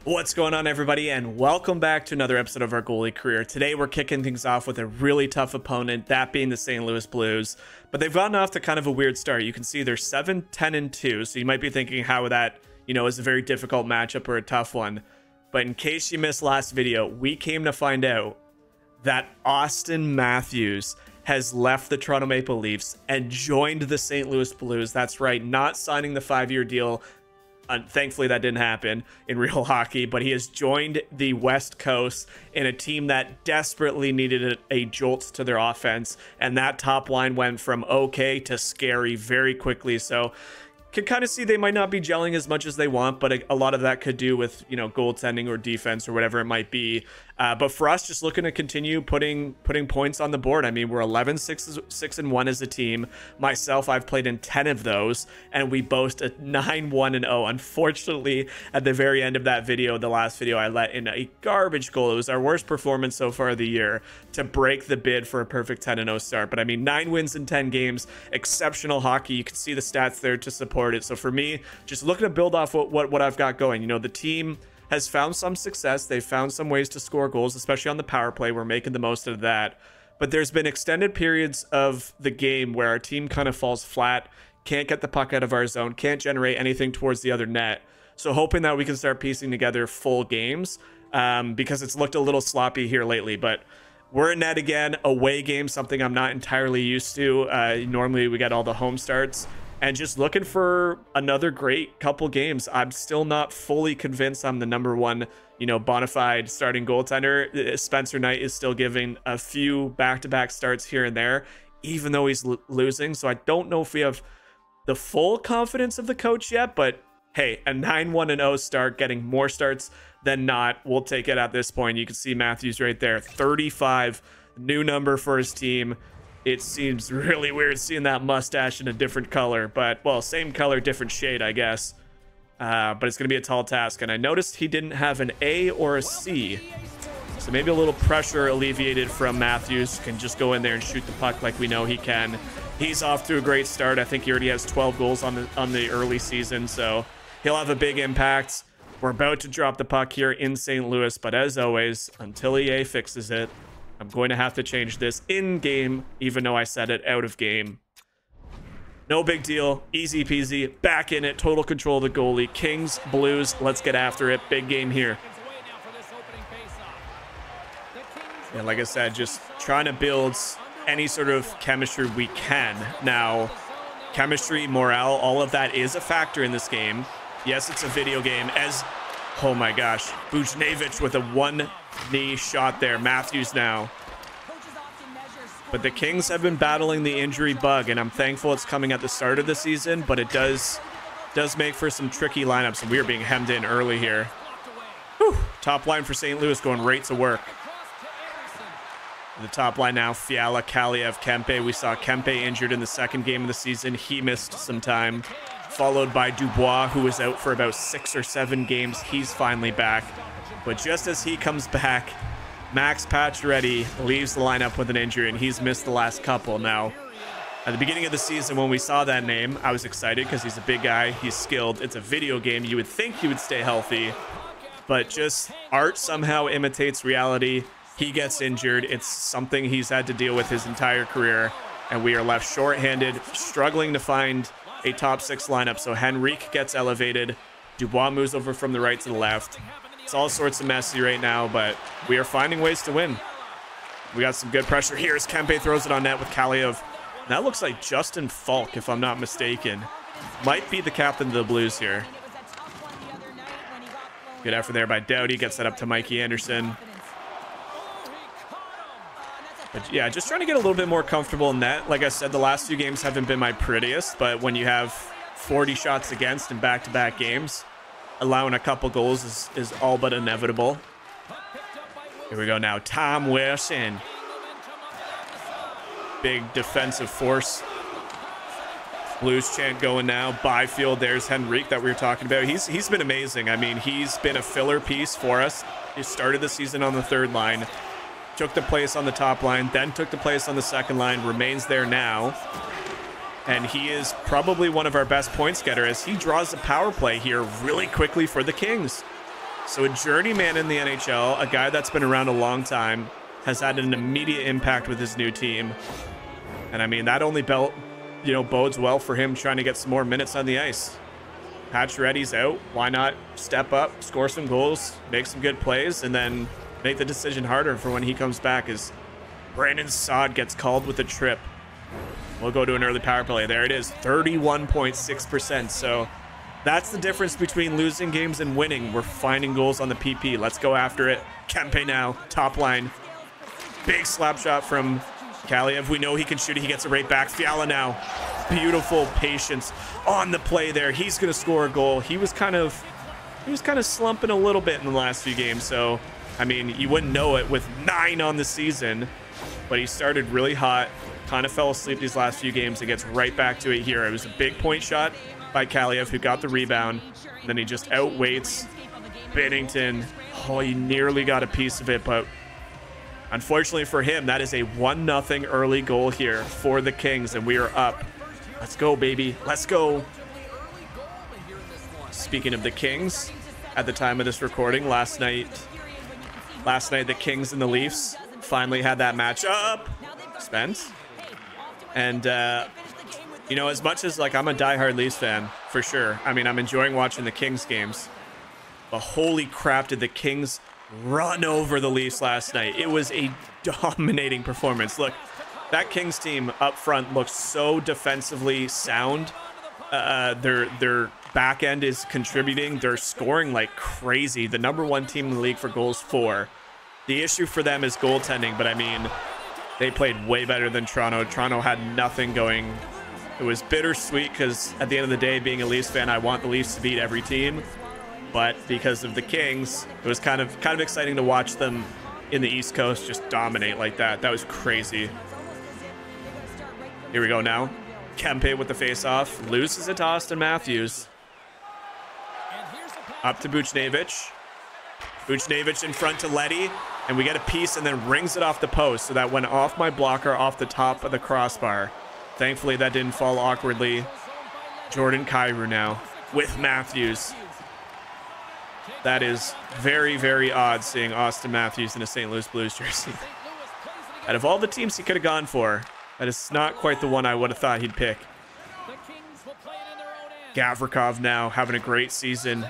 What's going on, everybody, and welcome back to another episode of our goalie career. Today we're kicking things off with a really tough opponent, that being the St. Louis Blues. But they've gotten off to kind of a weird start. You can see they're 7-10-2, so you might be thinking how that, is a very difficult matchup or a tough one. But in case you missed last video, we came to find out that Austin Matthews has left the Toronto Maple Leafs and joined the St. Louis Blues. That's right, not signing the 5-year deal. Thankfully, that didn't happen in real hockey, but he has joined the West Coast in a team that desperately needed a jolt to their offense, and that top line went from okay to scary very quickly. So can kind of see they might not be gelling as much as they want, but a lot of that could do with, goaltending or defense or whatever it might be. But for us, just looking to continue putting points on the board. I mean, we're 11-6-1 as a team. Myself, I've played in 10 of those, and we boast a 9-1-0. Unfortunately, at the very end of that video, the last video, I let in a garbage goal. It was our worst performance so far of the year to break the bid for a perfect 10-0 start. But I mean, 9 wins in 10 games, exceptional hockey. You can see the stats there to support it. So for me, just looking to build off what I've got going. The team has found some success. They've found some ways to score goals, especially on the power play. We're making the most of that. But there's been extended periods of the game where our team kind of falls flat, can't get the puck out of our zone, can't generate anything towards the other net. So hoping that we can start piecing together full games because it's looked a little sloppy here lately. But we're in net again, away game, something I'm not entirely used to. Normally we get all the home starts. And just looking for another great couple games. I'm still not fully convinced I'm the number one, bona fide starting goaltender. Spencer Knight is still giving a few back-to-back starts here and there, even though he's losing. So I don't know if we have the full confidence of the coach yet. But hey, a 9-1-0 start, getting more starts than not, we'll take it at this point. You can see Matthews right there, 35, new number for his team. It seems really weird seeing that mustache in a different color, but, well, same color, different shade, I guess. But it's going to be a tall task, and I noticed he didn't have an A or a C, so maybe a little pressure alleviated from Matthews. Can just go in there and shoot the puck like we know he can. He's off to a great start. I think he already has 12 goals on the early season, so he'll have a big impact. We're about to drop the puck here in St. Louis, but as always, until EA fixes it, I'm going to have to change this in-game, even though I said it out of game. No big deal. Easy peasy. Back in it. Total control of the goalie. Kings, Blues, let's get after it. Big game here. And like I said, just trying to build any sort of chemistry we can. Now, chemistry, morale, all of that is a factor in this game. Yes, it's a video game. Oh my gosh. Buchnevich with a one-knee shot there. Matthews now. But the Kings have been battling the injury bug, and I'm thankful it's coming at the start of the season, but it does make for some tricky lineups, and we are being hemmed in early here. Whew. Top line for St. Louis going right to work. The top line now, Fiala, Kaliev, Kempe. We saw Kempe injured in the second game of the season. He missed some time. Followed by Dubois, who was out for about 6 or 7 games. He's finally back. But just as he comes back, Max Pacioretty leaves the lineup with an injury, and he's missed the last couple. Now, at the beginning of the season, when we saw that name, I was excited because he's a big guy. He's skilled. It's a video game. You would think he would stay healthy. But just art somehow imitates reality. He gets injured. It's something he's had to deal with his entire career. And we are left shorthanded, struggling to find a top 6 lineup. So Henrique gets elevated. Dubois moves over from the right to the left. It's all sorts of messy right now, but we are finding ways to win. We got some good pressure here as Kempe throws it on net with Kaliev. That looks like Justin Falk, if I'm not mistaken. Might be the captain of the Blues here. Good effort there by Doughty. Gets that up to Mikey Anderson. But yeah, just trying to get a little bit more comfortable in net. Like I said, the last few games haven't been my prettiest, but when you have 40 shots against in back-to-back games, allowing a couple goals is all but inevitable. Here we go now. Tom Wilson. Big defensive force. Blues chant going now. Byfield, there's Henrique that we were talking about. He's been amazing. I mean, he's been a filler piece for us. He started the season on the 3rd line. Took the place on the top line, then took the place on the 2nd line, remains there now. And he is probably one of our best points getters as he draws the power play here really quickly for the Kings. So a journeyman in the NHL, a guy that's been around a long time, has had an immediate impact with his new team. And I mean, that only bodes well for him trying to get some more minutes on the ice. Pacioretty's out. Why not step up, score some goals, make some good plays, and then make the decision harder for when he comes back as Brandon Saad gets called with a trip. We'll go to an early power play. There it is, 31.6%. So that's the difference between losing games and winning. We're finding goals on the PP. Let's go after it. Kempe now, top line. Big slap shot from Kaliev. We know he can shoot it. He gets it right back. Fiala now. Beautiful patience on the play there. He's going to score a goal. He was kind of slumping a little bit in the last few games. So, I mean, you wouldn't know it with 9 on the season, but he started really hot, kind of fell asleep these last few games and gets right back to it here. It was a big point shot by Kaliev, who got the rebound. And then he just outweights Binnington. Oh, he nearly got a piece of it, but unfortunately for him, that is a 1-0 early goal here for the Kings, and we are up. Let's go, baby. Let's go. Speaking of the Kings, at the time of this recording, last night the Kings and the Leafs finally had that matchup. Spence. And, you know, as much as, like, I'm a diehard Leafs fan, for sure. I mean, I'm enjoying watching the Kings games. But holy crap, did the Kings run over the Leafs last night. It was a dominating performance. Look, that Kings team up front looks so defensively sound. Their back end is contributing. They're scoring like crazy. The #1 team in the league for goals for. The issue for them is goaltending, but I mean, they played way better than Toronto. Toronto had nothing going. It was bittersweet because at the end of the day, being a Leafs fan, I want the Leafs to beat every team. But because of the Kings, it was kind of exciting to watch them in the East Coast just dominate like that. That was crazy. Here we go now. Kempe with the face-off. Loses it to Austin Matthews. Up to Buchnevich. Buchnevich in front to Leddy. And we get a piece and then rings it off the post. So that went off my blocker, off the top of the crossbar. Thankfully, that didn't fall awkwardly. Jordan Kyrou now with Matthews. That is very, very odd seeing Austin Matthews in a St. Louis Blues jersey. Out of all the teams he could have gone for, that is not quite the one I would have thought he'd pick. Gavrikov now having a great season.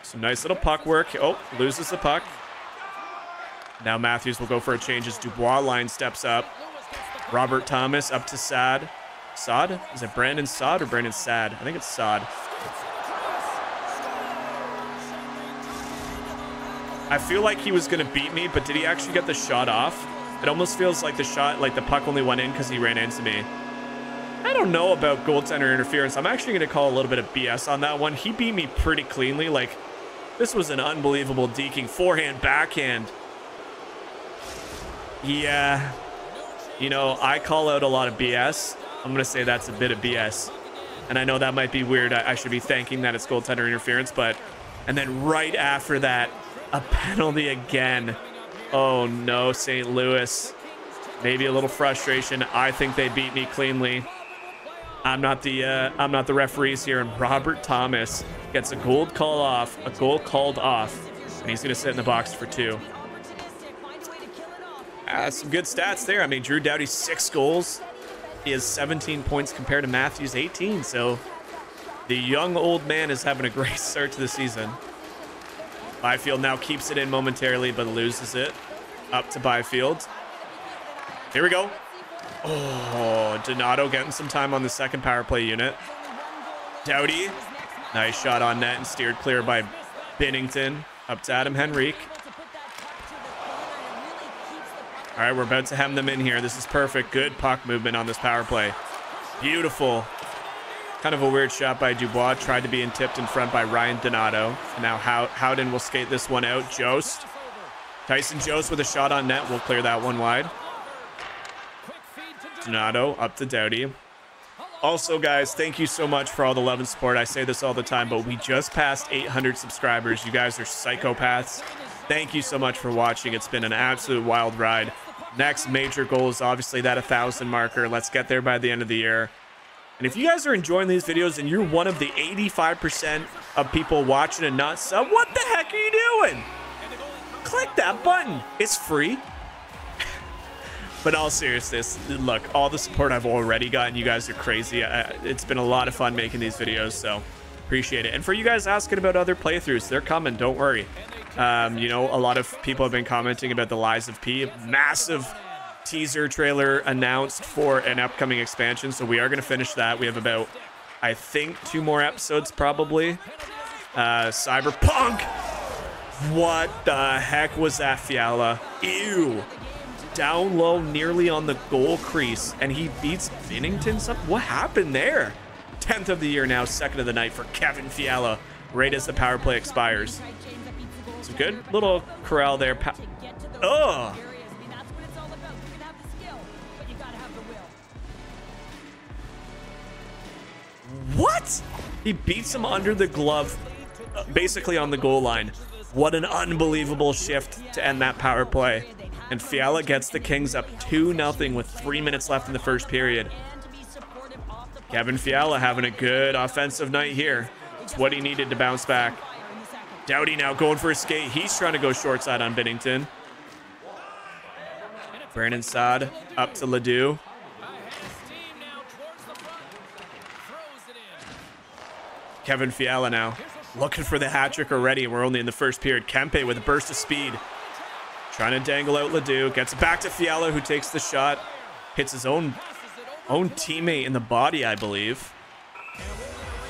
Some nice little puck work. Oh, loses the puck. Now Matthews will go for a change as Dubois line steps up. Robert Thomas up to Saad. Saad? Is it Brandon Saad or Brandon Saad? I think it's Saad. I feel like he was going to beat me, but did he actually get the shot off? It almost feels like the shot, like the puck only went in because he ran into me. I don't know about goaltender interference. I'm actually going to call a little bit of BS on that one. He beat me pretty cleanly. Like, this was an unbelievable deking. Forehand, backhand. Yeah. You know, I call out a lot of BS. I'm going to say that's a bit of BS. And I know that might be weird. I should be thanking that it's goaltender interference, but... And then right after that, a penalty again. Oh no, St. Louis. Maybe a little frustration. I think they beat me cleanly. I'm not the referees here, and Robert Thomas gets a goal called off, and he's gonna sit in the box for 2. Some good stats there. I mean, Drew Doughty's 6 goals. He has 17 points compared to Matthews' 18. So the young old man is having a great start to the season. Byfield now keeps it in momentarily, but loses it. Up to Byfield. Here we go. Oh, Donato getting some time on the second power play unit. Doughty. Nice shot on net and steered clear by Binnington. Up to Adam Henrique. All right, we're about to hem them in here. This is perfect. Good puck movement on this power play. Beautiful. Kind of a weird shot by Dubois. Tried to be tipped in front by Ryan Donato. And now Howden will skate this one out. Jost. Tyson Jost with a shot on net. We'll clear that one wide. Donato up to Doughty. Also, guys, thank you so much for all the love and support. I say this all the time, but we just passed 800 subscribers. You guys are psychopaths. Thank you so much for watching. It's been an absolute wild ride. Next major goal is obviously that 1,000 marker. Let's get there by the end of the year. And if you guys are enjoying these videos and you're one of the 85% of people watching and not sub, what the heck are you doing? Click that button. It's free. But in all seriousness, look, all the support I've already gotten, you guys are crazy. It's been a lot of fun making these videos, so appreciate it. And for you guys asking about other playthroughs, they're coming, don't worry. You know, a lot of people have been commenting about the Lies of P. Massive teaser trailer announced for an upcoming expansion, so we are going to finish that. We have about, I think, 2 more episodes probably. Cyberpunk. What the heck was that, Fiala? Ew. Down low, nearly on the goal crease, and he beats Binnington. What happened there? 10th of the year now, 2nd of the night for Kevin Fiala, right as the power play expires. It's a good little corral there. Oh! What? He beats him under the glove, basically on the goal line. What an unbelievable shift to end that power play. And Fiala gets the Kings up 2-0 with 3 minutes left in the first period. Kevin Fiala having a good offensive night here. It's what he needed to bounce back. Doughty now going for a skate. He's trying to go short side on Binnington. Brandon Saad up to Ledoux. Kevin Fiala now looking for the hat trick already. We're only in the first period. Kempe with a burst of speed. Trying to dangle out Ledoux. Gets it back to Fiala, who takes the shot. Hits his own teammate in the body, I believe.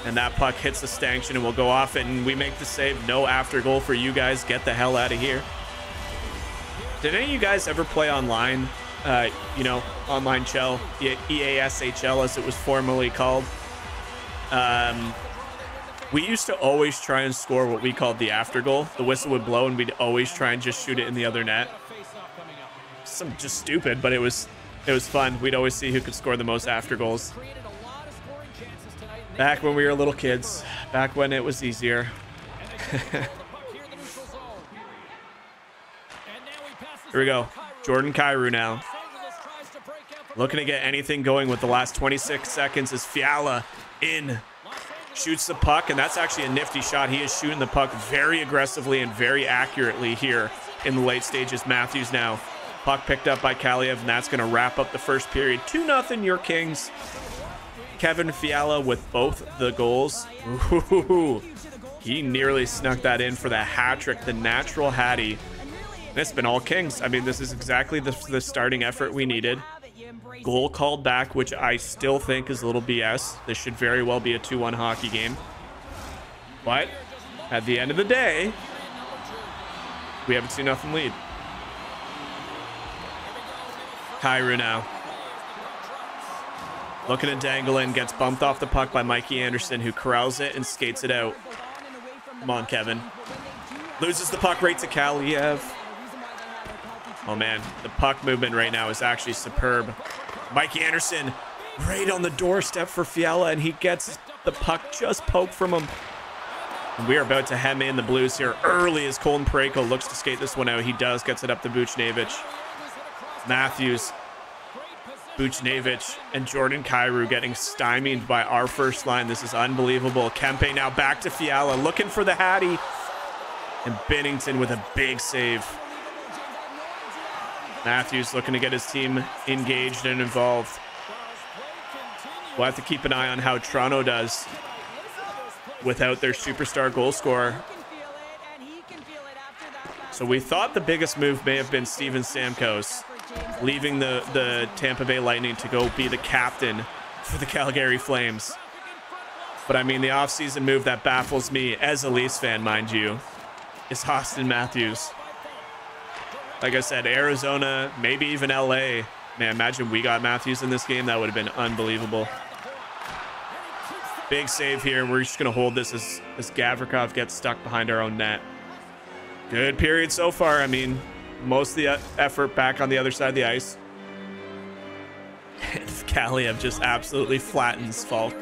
And that puck hits the stanchion and will go off, and we make the save. No after goal for you guys. Get the hell out of here. Did any of you guys ever play online? You know, online chel, EASHL as it was formerly called. We used to always try and score what we called the after goal. The whistle would blow and we'd always try and just shoot it in the other net. Just stupid, but it was fun. We'd always see who could score the most after goals. Back when we were little kids, back when it was easier. Here we go. Jordan Kyrou now. Looking to get anything going with the last 26 seconds as Fiala in. Shoots the puck, and that's actually a nifty shot. He is shooting the puck very aggressively and very accurately here in the late stages. Matthews now. Puck picked up by Kaliev, and that's going to wrap up the first period. 2-0 your Kings. Kevin Fiala with both the goals. Ooh, he nearly snuck that in for the hat trick, the natural hattie. And it's been all Kings. I mean, this is exactly the starting effort we needed. Goal called back, which I still think is a little BS. This should very well be a 2-1 hockey game. But at the end of the day, we have a 2-0 lead. Kyrou now. Looking to dangle in, gets bumped off the puck by Mikey Anderson, who corrals it and skates it out. Come on, Kevin. Loses the puck right to Kaliev. Oh man, the puck movement right now is actually superb. Mikey Anderson right on the doorstep for Fiala, and he gets the puck just poked from him. And we are about to hem in the Blues here early as Colton Parayko looks to skate this one out. He does, gets it up to Buchnevich. Matthews, Buchnevich, and Jordan Kyrou getting stymied by our first line. This is unbelievable. Kempe now back to Fiala, looking for the hattie. And Binnington with a big save. Matthews looking to get his team engaged and involved. We'll have to keep an eye on how Toronto does without their superstar goal scorer. So we thought the biggest move may have been Steven Stamkos leaving the Tampa Bay Lightning to go be the captain for the Calgary Flames. But I mean, the offseason move that baffles me as a Leafs fan, mind you, is Austin Matthews. Like I said, Arizona, maybe even LA. Man, imagine we got Matthews in this game. That would have been unbelievable. Big save here. We're just going to hold this as Gavrikov gets stuck behind our own net. Good period so far. I mean, most of the effort back on the other side of the ice. And Kaliev just absolutely flattens Falk.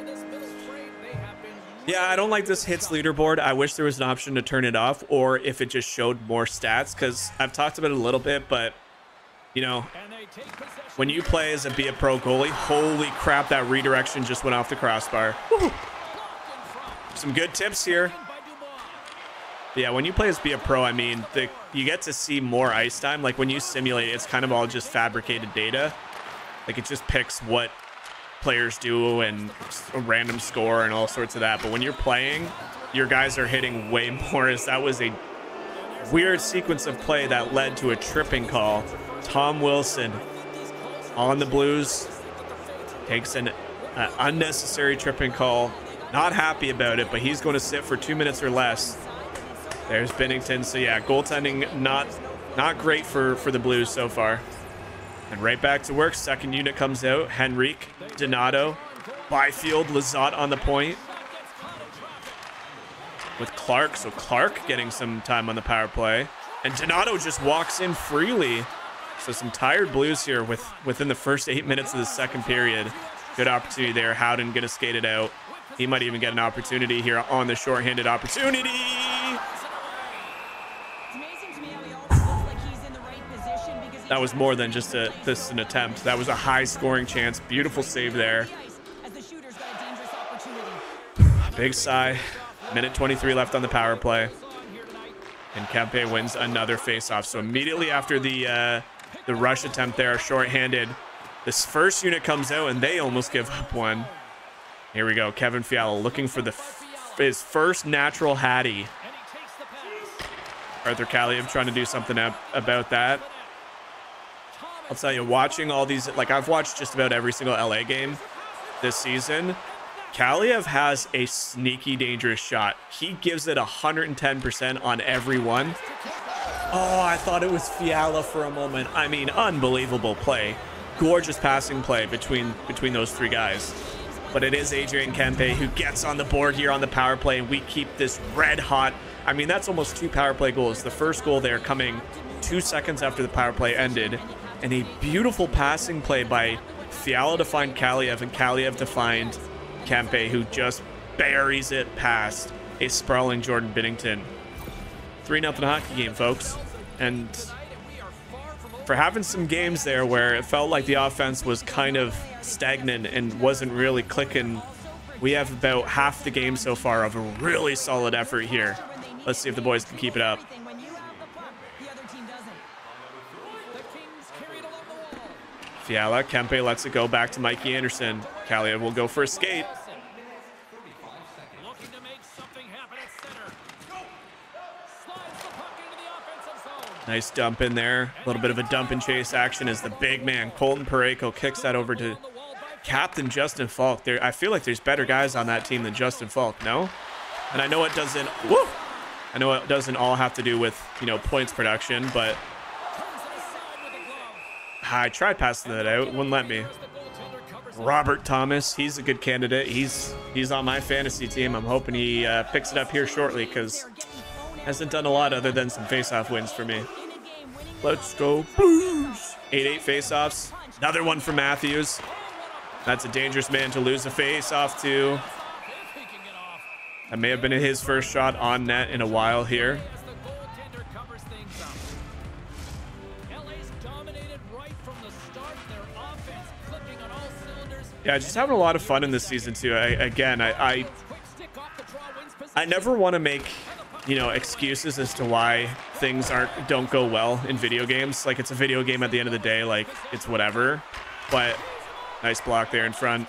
Yeah, I don't like this hits leaderboard. I wish there was an option to turn it off, or if it just showed more stats, because I've talked about it a little bit, but You know, when you play as Be a Pro goalie, holy crap, that redirection just went off the crossbar. Woo. Some good tips here. Yeah, when you play as Be a Pro, I mean, you get to see more ice time. Like when you simulate, it's kind of all just fabricated data. Like it just picks what players do and a random score and all sorts of that. But when you're playing, your guys are hitting way more, as that was a weird sequence of play that led to a tripping call. Tom Wilson on the Blues takes an unnecessary tripping call. Not happy about it, but he's going to sit for 2 minutes or less. There's Binnington. So yeah, goaltending not great for the Blues so far. And right back to work. Second unit comes out. Henrique, Donato, Byfield, Lizotte on the point with Clark. So Clark getting some time on the power play, and Donato just walks in freely. So some tired Blues here within the first 8 minutes of the second period. Good opportunity there. Howden gonna skate it out. He might even get an opportunity here on the shorthanded opportunity. That was more than just an attempt. That was a high scoring chance. Beautiful save there. Big sigh. Minute 23 left on the power play. And Kempe wins another faceoff. So immediately after the rush attempt there, shorthanded, this first unit comes out and they almost give up one. Here we go. Kevin Fiala looking for his first natural Hattie. Arthur Kaliev trying to do something about that. I'll tell you, watching all these, like I've watched just about every single LA game this season. Kaliev has a sneaky, dangerous shot. He gives it 110% on every one. Oh, I thought it was Fiala for a moment. I mean, unbelievable play. Gorgeous passing play between those three guys. But it is Adrian Kempe who gets on the board here on the power play, and we keep this red hot. I mean, that's almost 2 power play goals. The first goal there coming 2 seconds after the power play ended. And a beautiful passing play by Fiala to find Kaliev, and Kaliev to find Kempe, who just buries it past a sprawling Jordan Binnington. 3-0 hockey game, folks. And for having some games there where it felt like the offense was kind of stagnant and wasn't really clicking, we have about half the game so far of a really solid effort here. Let's see if the boys can keep it up. Fiala, Kempe lets it go back to Mikey Anderson. Kaliev will go for a skate. Nice dump in there. A little bit of a dump and chase action as the big man, Colton Parayko, kicks that over to Captain Justin Falk. I feel like there's better guys on that team than Justin Falk, no? And I know it doesn't, I know it doesn't all have to do with, you know, points production, but I tried passing that out, wouldn't let me. Robert Thomas, he's a good candidate. He's on my fantasy team. I'm hoping he picks it up here shortly, because hasn't done a lot other than some face-off wins for me. Let's go Blues. 8-8 face-offs. Another one for Matthews. That's a dangerous man to lose a face-off to. That may have been his first shot on net in a while here. Yeah, just having a lot of fun in this season too. I never want to make, you know, excuses as to why things don't go well in video games. Like, it's a video game at the end of the day, like it's whatever. But nice block there in front.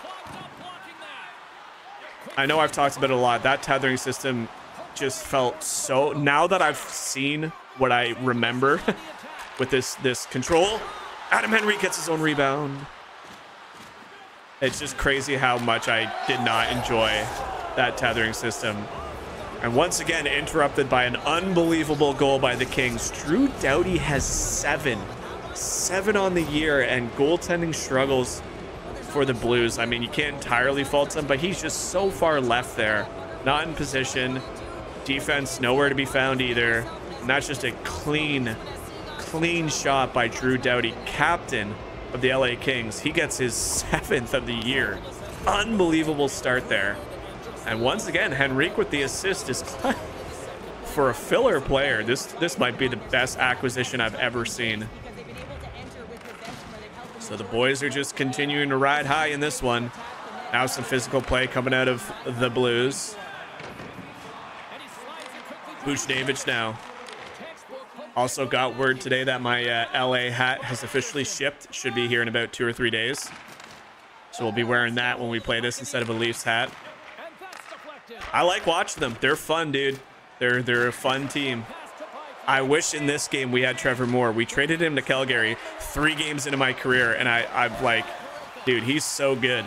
I know I've talked about it a lot. That tethering system just felt so, now that I've seen what I remember with this control, Adam Henrique gets his own rebound. It's just crazy how much I did not enjoy that tethering system. And once again, interrupted by an unbelievable goal by the Kings. Drew Doughty has 7 on the year, and goaltending struggles for the Blues. I mean, you can't entirely fault him, but he's just so far left there. Not in position. Defense nowhere to be found either. And that's just a clean shot by Drew Doughty, captain of the LA Kings. He gets his 7th of the year. Unbelievable start there. And once again, Henrique with the assist is for a filler player. This might be the best acquisition I've ever seen. So the boys are just continuing to ride high in this one. Now some physical play coming out of the Blues. Buchnevich now. Also got word today that my LA hat has officially shipped. Should be here in about 2 or 3 days. So we'll be wearing that when we play this instead of a Leafs hat. I like watching them. They're fun, dude. They're a fun team. I wish in this game we had Trevor Moore. We traded him to Calgary 3 games into my career, and I'm like, dude, he's so good.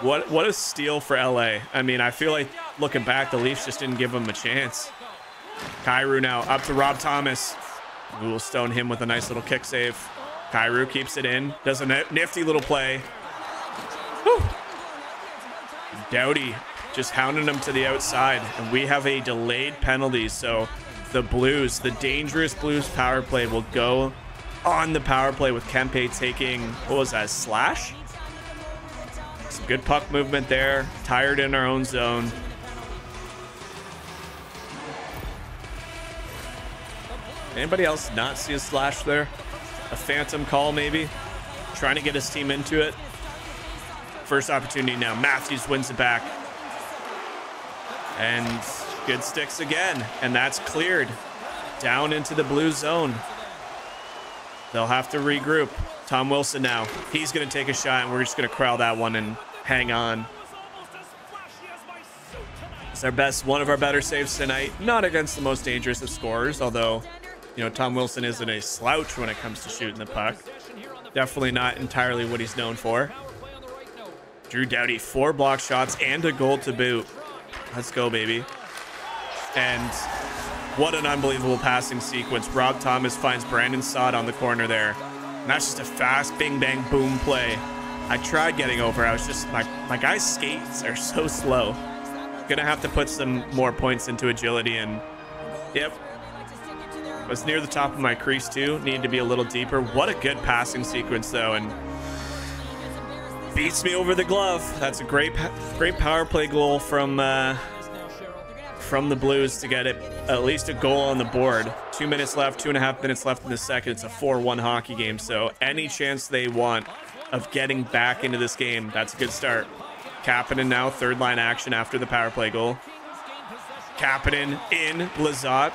What a steal for LA. I mean, I feel like looking back, the Leafs just didn't give him a chance. Kyrou now up to Rob Thomas. We will stone him with a nice little kick save. Kyrou keeps it in. Does a nifty little play. Whew. Doughty just hounding him to the outside. And we have a delayed penalty. So the Blues, the dangerous Blues power play will go on the power play with Kempe taking, what was that, slash? Some good puck movement there. Tired in our own zone. Anybody else not see a slash there? A phantom call maybe? Trying to get his team into it. First opportunity now. Matthews wins it back. And good sticks again. And that's cleared. Down into the blue zone. They'll have to regroup. Tom Wilson now. He's going to take a shot, and we're just going to corral that one and hang on. It's our best, one of our better saves tonight. Not against the most dangerous of scorers, although, you know, Tom Wilson isn't a slouch when it comes to shooting the puck. Definitely not entirely what he's known for. Drew Doughty, 4 block shots and a goal to boot. Let's go, baby. And what an unbelievable passing sequence. Rob Thomas finds Brandon Saad on the corner there. And that's just a fast bing, bang, boom play. I tried getting over. I was just, my guy's skates are so slow. Gonna have to put some more points into agility, and yep. Was near the top of my crease too. Needed to be a little deeper. What a good passing sequence though, and beats me over the glove. That's a great power play goal from the Blues to get it at least a goal on the board. 2 minutes left, 2.5 minutes left in the second. It's a 4-1 hockey game, so any chance they want of getting back into this game, that's a good start. Kapanen now, third line action after the power play goal. Kapanen in, Lizotte.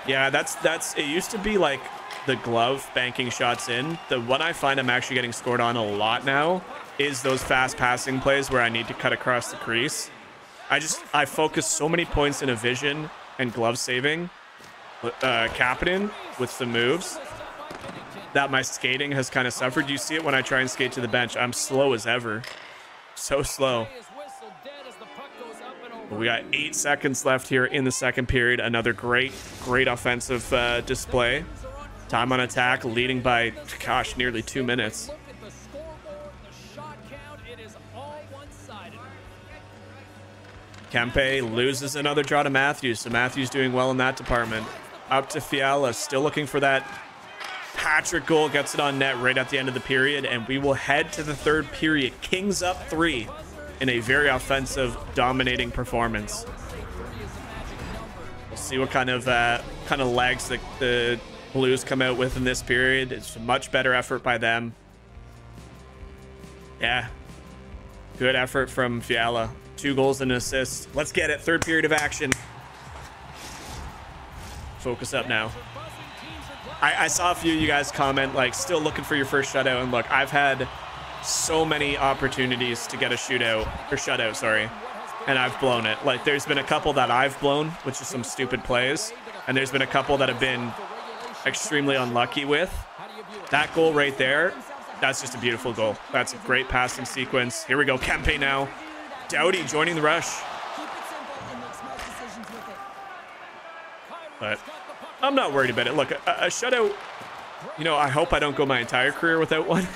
Yeah, that's it used to be like the glove banking shots in. The one I find I'm actually getting scored on a lot now is those fast passing plays where I need to cut across the crease. I focus so many points in a vision and glove saving, Kapanen with some moves, that my skating has kind of suffered. You see it when I try and skate to the bench. I'm slow as ever. So slow. We got 8 seconds left here in the second period. Another great offensive display. Time on attack, leading by, gosh, nearly 2 minutes. Kempe loses another draw to Matthews, so Matthews doing well in that department. Up to Fiala, still looking for that Patrick goal, gets it on net right at the end of the period, and we will head to the third period. Kings up 3 in a very offensive, dominating performance. We'll see what kind of legs the Blues come out with in this period. It's a much better effort by them. Yeah, good effort from Fiala. 2 goals and an assist. Let's get it. Third period of action. Focus up now. I saw a few of you guys comment, like, still looking for your first shutout. And look, I've had so many opportunities to get a shutout, sorry, and I've blown it. Like, there's been a couple that I've blown, which is some stupid plays, and there's been a couple that have been extremely unlucky with. That goal right there, that's just a beautiful goal. That's a great passing sequence. Here we go, Kempe now. Doughty joining the rush. But I'm not worried about it. Look, a shutout, you know, I hope I don't go my entire career without one.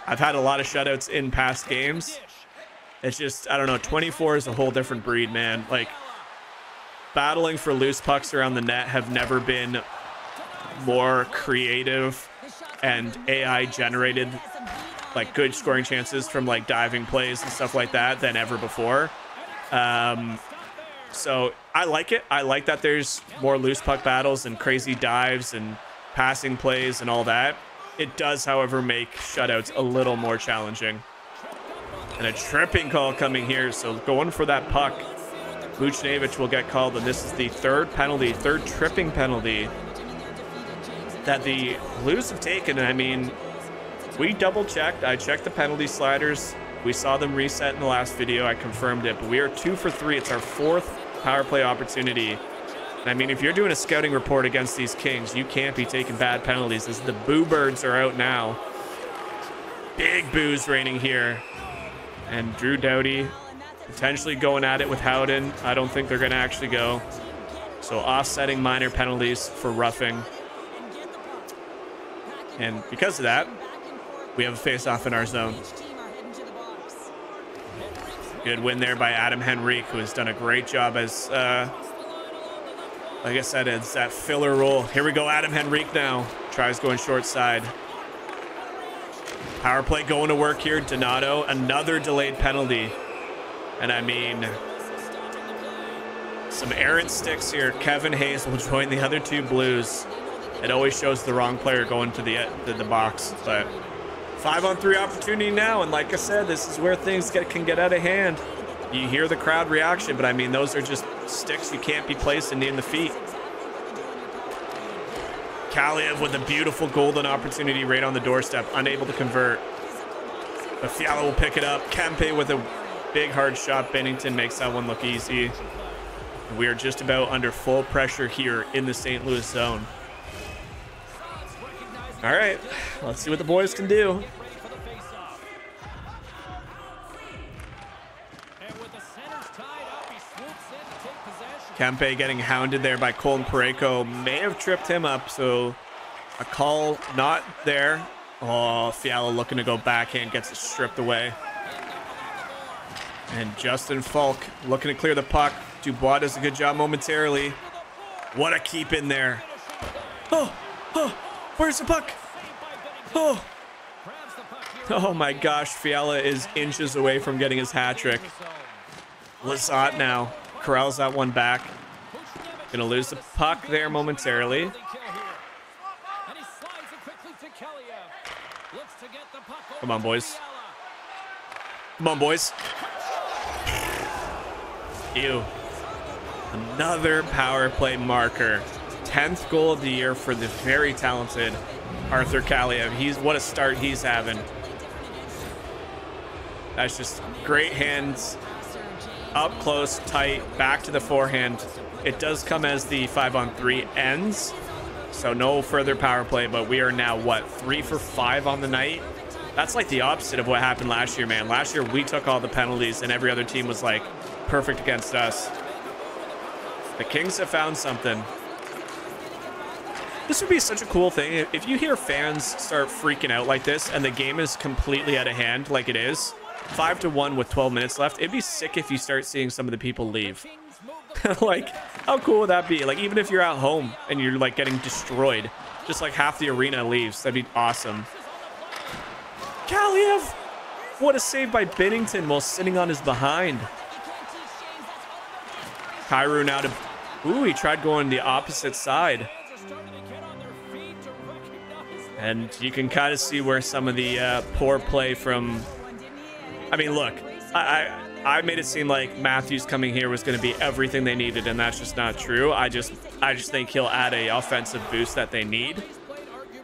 I've had a lot of shutouts in past games. It's just, I don't know, 24 is a whole different breed, man. Like, battling for loose pucks around the net have never been more creative and AI generated, like, good scoring chances from, like, diving plays and stuff like that than ever before. So I like it. I like that there's more loose puck battles and crazy dives and passing plays and all that. It does, however, make shutouts a little more challenging. And a tripping call coming here, so going for that puck. Buchnevich will get called, and this is the third tripping penalty that the Blues have taken. And I mean, we double checked. I checked the penalty sliders. We saw them reset in the last video. I confirmed it, but we are 2 for 3. It's our 4th power play opportunity. And I mean, if you're doing a scouting report against these Kings, you can't be taking bad penalties, as the Boo Birds are out now. Big boos raining here. And Drew Doughty potentially going at it with Howden. I don't think they're going to actually go. So offsetting minor penalties for roughing. And because of that, we have a face-off in our zone. Good win there by Adam Henrique, who has done a great job as, like I said, it's that filler role. Here we go, Adam Henrique now. Tries going short side. Power play going to work here. Donato, another delayed penalty. And I mean, some errant sticks here. Kevin Hayes will join the other 2 Blues. It always shows the wrong player going to the box. But 5-on-3 opportunity now. And like I said, this is where things can get out of hand. You hear the crowd reaction, but I mean, those are just sticks you can't be placing in the feet. Kaliev with a beautiful golden opportunity right on the doorstep, unable to convert. But Fiala will pick it up. Kempe with a big hard shot. Bennington makes that one look easy. We are just about under full pressure here in the St. Louis zone. All right, let's see what the boys can do. Kempe getting hounded there by Colton Parayko. May have tripped him up, so a call not there. Oh, Fiala looking to go backhand, gets it stripped away. And Justin Falk looking to clear the puck. Dubois does a good job momentarily. What a keep in there. Oh, where's the puck? Oh my gosh, Fiala is inches away from getting his hat trick. Lizotte now corrals that one back. Gonna lose the puck there momentarily. Come on, boys. Come on, boys. Ew. Another power play marker. 10th goal of the year for the very talented Arthur Kaliev. What a start he's having. That's just great hands. Up close, tight, back to the forehand. It does come as the 5-on-3 ends. So no further power play, but we are now, what, 3 for 5 on the night? That's like the opposite of what happened last year, man. Last year, we took all the penalties, and every other team was, like, perfect against us. The Kings have found something. This would be such a cool thing. If you hear fans start freaking out like this, and the game is completely out of hand like it is, 5-1 with 12 minutes left, it'd be sick if you start seeing some of the people leave. Like, how cool would that be? Like, even if you're at home and you're, like, getting destroyed, just, like, half the arena leaves. That'd be awesome. Kaliev! What a save by Bennington while sitting on his behind. Kyrou now to... Ooh, he tried going the opposite side. And you can kind of see where some of the poor play from... I mean, look, I made it seem like Matthews coming here was going to be everything they needed, and that's just not true. I just think he'll add a offensive boost that they need.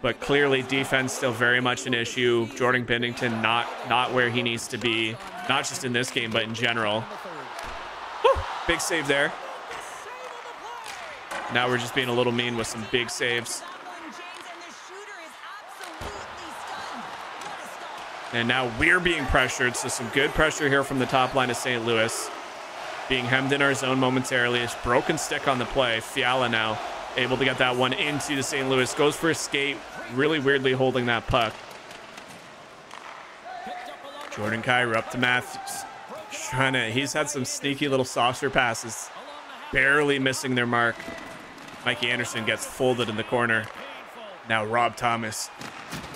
But clearly, defense still very much an issue. Jordan Bennington not where he needs to be, not just in this game, but in general. Whew, big save there. Now we're just being a little mean with some big saves. And now we're being pressured, so some good pressure here from the top line of St. Louis. Being hemmed in our zone momentarily. It's broken stick on the play. Fiala now able to get that one into the St. Louis. Goes for a skate, really weirdly holding that puck. Jordan Kyrou up to Matthews. He's had some sneaky little saucer passes. Barely missing their mark. Mikey Anderson gets folded in the corner. Now Rob Thomas.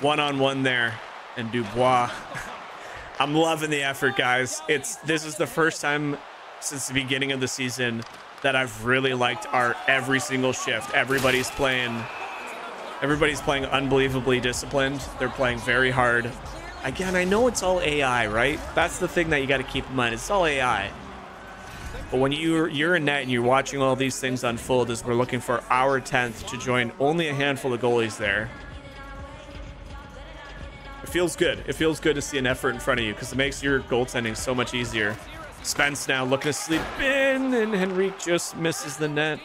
One-on-one there. And Dubois. I'm loving the effort, guys. This is the first time since the beginning of the season that I've really liked our every single shift. Everybody's playing Everybody's playing unbelievably disciplined. They're playing very hard. Again, I know it's all AI, right? That's the thing that you got to keep in mind. It's all AI. But when you're in net and you're watching all these things unfold as we're looking for our 10th to join only a handful of goalies there, it feels good. It feels good to see an effort in front of you because it makes your goaltending so much easier. Spence now looking to sleep in, and Henrique just misses the net.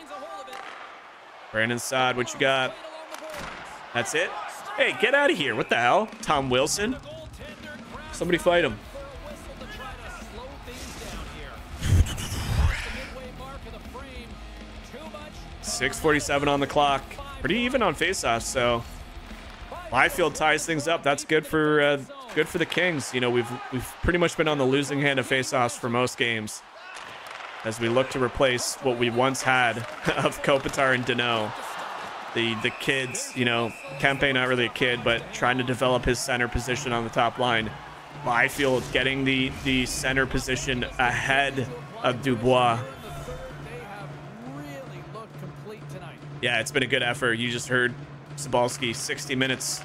Brandon Saad, what you got? That's it? Hey, get out of here. What the hell? Tom Wilson? Somebody fight him. .647 on the clock. Pretty even on faceoffs, so Byfield ties things up. That's good for the Kings. You know, we've pretty much been on the losing hand of faceoffs for most games as we look to replace what we once had of Kopitar and Danault. The kids, you know, Kempe not really a kid, but trying to develop his center position on the top line. Byfield getting the center position ahead of Dubois. Yeah, it's been a good effort. You just heard Sobalski, 60 minutes.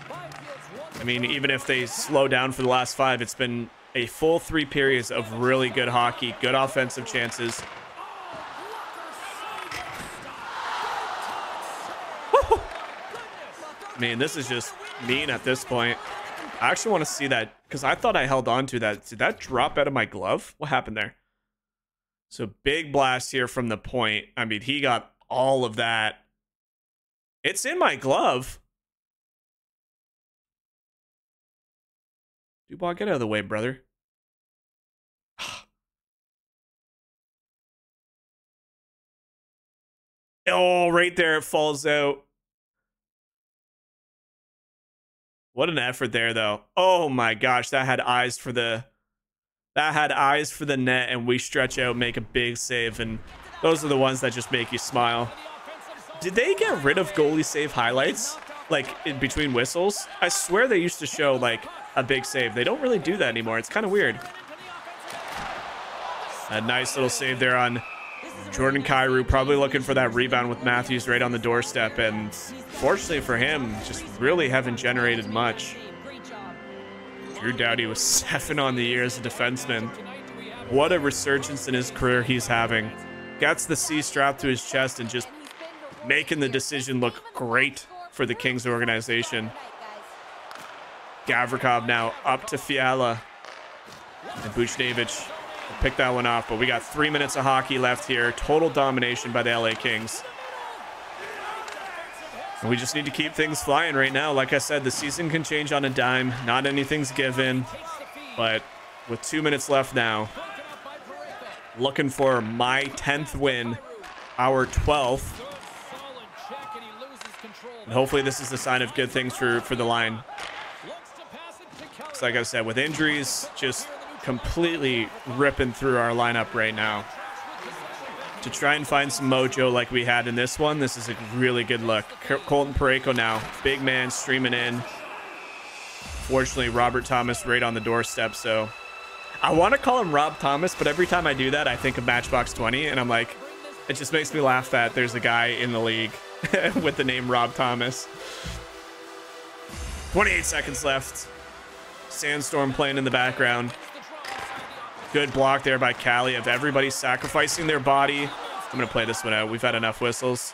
I mean, even if they slow down for the last 5, it's been a full 3 periods of really good hockey, good offensive chances. Man, this is just mean at this point. I actually want to see that because I thought I held on to that. Did that drop out of my glove? What happened there? So big blast here from the point. I mean, he got all of that. It's in my glove. Dubois, get out of the way, brother. Oh, right there, it falls out. What an effort there, though. Oh my gosh, that had eyes for the net, and we stretch out, make a big save, and those are the ones that just make you smile. Did they get rid of goalie save highlights, like in between whistles? I swear they used to show like a big save. They don't really do that anymore. It's kind of weird. A nice little save there on Jordan Kyrou, probably looking for that rebound with Matthews right on the doorstep, and fortunately for him, just really haven't generated much. Drew Doughty was 7 on the year as a defenseman. What a resurgence in his career he's having. Gets the C strapped to his chest and just making the decision look great for the Kings organization. Gavrikov now up to Fiala. And Buchnevich will pick that one off, but we got 3 minutes of hockey left here. Total domination by the LA Kings. And we just need to keep things flying right now. Like I said, the season can change on a dime. Not anything's given. But with 2 minutes left now, looking for my 10th win, our 12th. And hopefully this is a sign of good things for the line. So like I said, with injuries just completely ripping through our lineup right now. To try and find some mojo like we had in this one, this is a really good look. Colton Parayko now, big man streaming in. Fortunately, Robert Thomas right on the doorstep, so I want to call him Rob Thomas, but every time I do that, I think of Matchbox 20, and I'm like, it just makes me laugh that there's a guy in the league with the name Rob Thomas. 28 seconds left. Sandstorm playing in the background. Good block there by Kaliev. Everybody sacrificing their body. I'm going to play this one out. We've had enough whistles.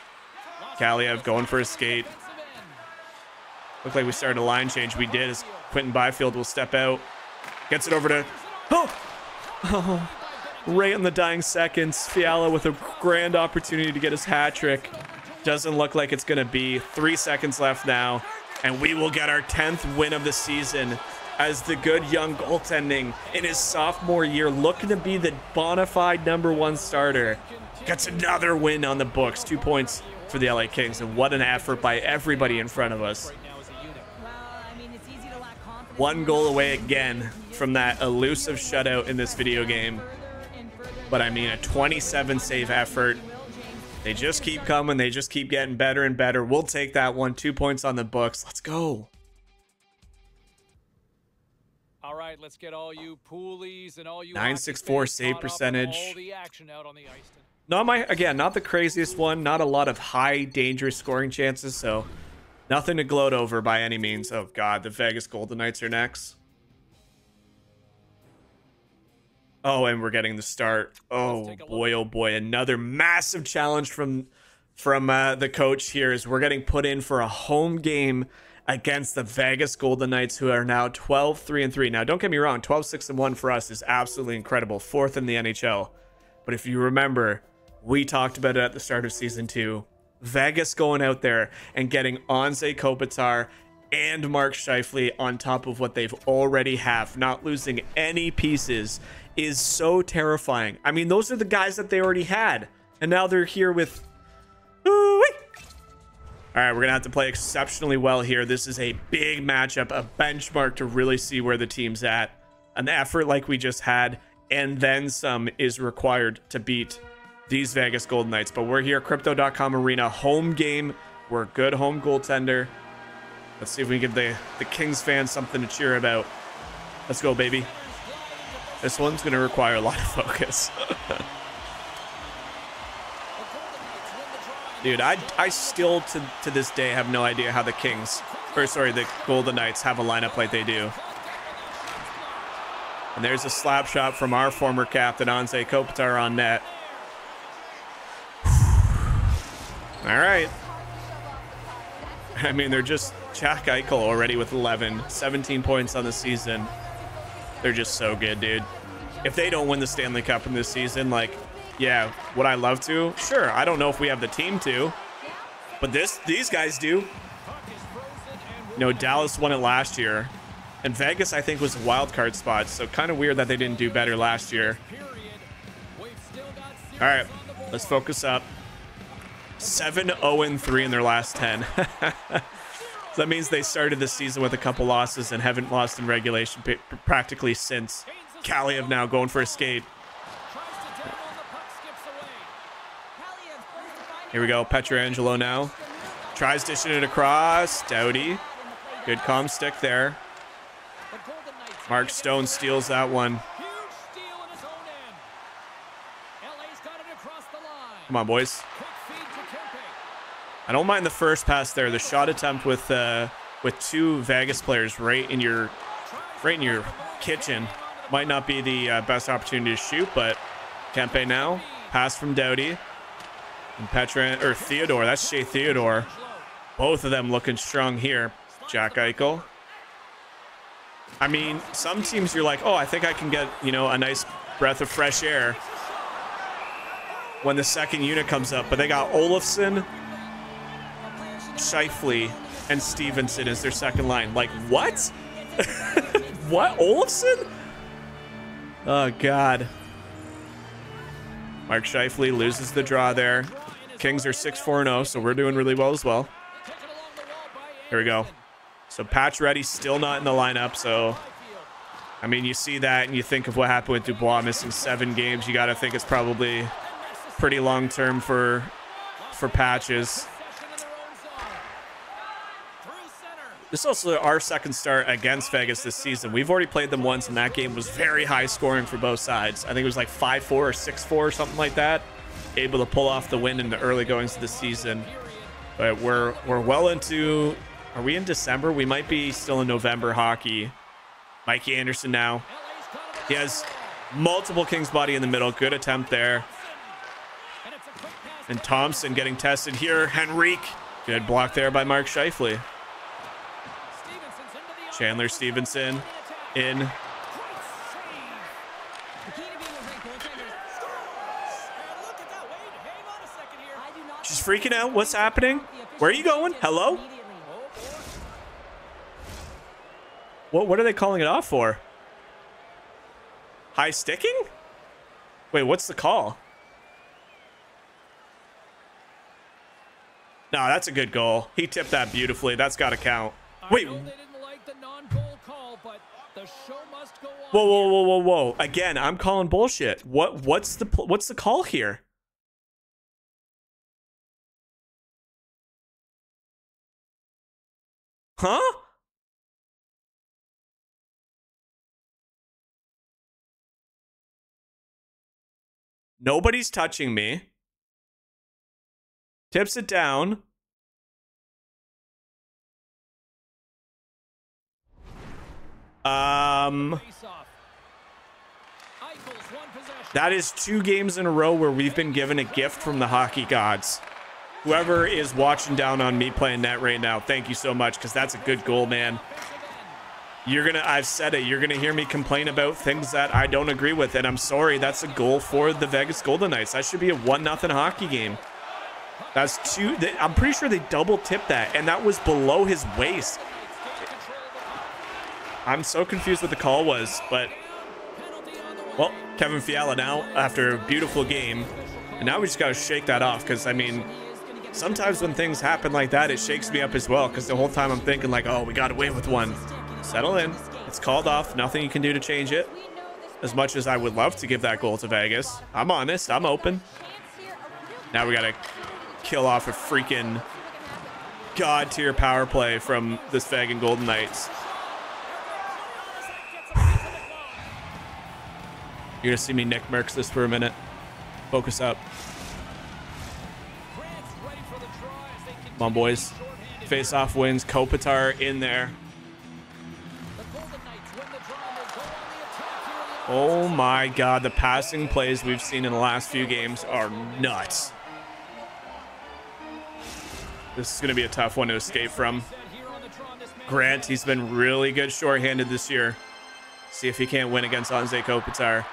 Kaliev going for a skate. Looked like we started a line change. We did, as Quentin Byfield will step out. Gets it over to... Oh, right in the dying seconds. Fiala with a grand opportunity to get his hat trick. Doesn't look like it's going to be. 3 seconds left now. And we will get our 10th win of the season as the good young goaltending in his sophomore year, looking to be the bona fide #1 starter. Gets another win on the books. 2 points for the LA Kings. And what an effort by everybody in front of us. 1 goal away again from that elusive shutout in this video game. But I mean, a 27 save effort. They just keep coming. They just keep getting better and better. We'll take that one. 2 points on the books. Let's go. All right, let's get all you poolies and all you 964 save percentage. Not the craziest one. Not a lot of high dangerous scoring chances. So Nothing to gloat over by any means. Oh, God. The Vegas Golden Knights are next. Oh, and we're getting the start. Oh, boy, oh, boy. Another massive challenge from the coach here is we're getting put in for a home game against the Vegas Golden Knights, who are now 12-3-3. Now, don't get me wrong. 12-6-1 for us is absolutely incredible. 4th in the NHL. But if you remember, we talked about it at the start of Season 2. Vegas going out there and getting Anze Kopitar and Mark Scheifele on top of what they've already have, not losing any pieces, is so terrifying. I mean, those are the guys that they already had, and now they're here with... All right, we're gonna have to play exceptionally well here. This is a big matchup, a benchmark to really see where the team's at. An effort like we just had, and then some, is required to beat these Vegas Golden Knights. But we're here, Crypto.com Arena, home game. We're a good home goaltender. Let's see if we can give the Kings fans something to cheer about. Let's go, baby. This one's going to require a lot of focus. Dude, I still, to this day, have no idea how the the Golden Knights have a lineup like they do. And there's a slap shot from our former captain, Anze Kopitar, on net. All right. I mean, they're just Jack Eichel already with 11, 17 points on the season. They're just so good, dude. If they don't win the Stanley Cup in this season, like, yeah, would I love to? Sure. I don't know if we have the team to, but these guys do. You know, Dallas won it last year, and Vegas, I think, was a wild card spot, so kind of weird that they didn't do better last year. All right, let's focus up. 7-0-3 in their last 10. So that means they started the season with a couple losses and haven't lost in regulation practically since. Kaliev now going for a skate. Here we go. Pietrangelo now. Tries dishing it across. Doughty. Good calm stick there. Mark Stone steals that one. Come on, boys. I don't mind the first pass there. The shot attempt with two Vegas players right in your kitchen might not be the best opportunity to shoot, but Kempe now. Pass from Doughty. And Theodore. That's Shea Theodore. Both of them looking strong here. Jack Eichel. I mean, some teams you're like, oh, I think I can get, you know, a nice breath of fresh air when the second unit comes up. But they got Olofsson, Scheifele, and Stevenson as their second line. Like, what? What? Olofsson? Oh, God. Mark Scheifele loses the draw there. Kings are 6-4-0, so we're doing really well as well. Here we go. So Patch Ready still not in the lineup, so... I mean, you see that and you think of what happened with Dubois missing 7 games. You got to think it's probably pretty long-term for Patches. This is also our second start against Vegas this season. We've already played them once, and that game was very high scoring for both sides. I think it was like 5-4 or 6-4 or something like that. Able to pull off the win in the early goings of the season. But we're well into... Are we in December? We might be still in November hockey. Mikey Anderson now. He has multiple Kings body in the middle. Good attempt there. And Thompson getting tested here. Henrique. Good block there by Mark Scheifele. Chandler Stevenson in. She's freaking out. What's happening? Where are you going? Hello? What are they calling it off for? High sticking? Wait, what's the call? No, that's a good goal. He tipped that beautifully. That's got to count. Wait. Whoa. Again, I'm calling bullshit. What's the call here? Huh? Nobody's touching me. Tips it down. That is 2 games in a row where we've been given a gift from the hockey gods. Whoever is watching down on me playing net right now, thank you so much, because that's a good goal, man. I've said it, you're gonna hear me complain about things that I don't agree with, and I'm sorry, that's a goal for the Vegas Golden Knights. That should be a 1-0 hockey game. That's 2, I'm pretty sure they double tipped that, and that was below his waist. I'm so confused what the call was, but, well, Kevin Fiala now, after a beautiful game, and now we just gotta shake that off, because, I mean, sometimes when things happen like that, it shakes me up as well, because the whole time I'm thinking like, oh, we got away with one. Settle in. It's called off. Nothing you can do to change it. As much as I would love to give that goal to Vegas, I'm honest. I'm open. Now we got to kill off a freaking god tier power play from this Vegas Golden Knights. You're going to see me Nick Merckx this for a minute. Focus up. Come on, boys. Face-off wins. Kopitar in there. Oh my god, the passing plays we've seen in the last few games are nuts. This is going to be a tough one to escape from. Grant, he's been really good shorthanded this year. See if he can't win against Anze Kopitar.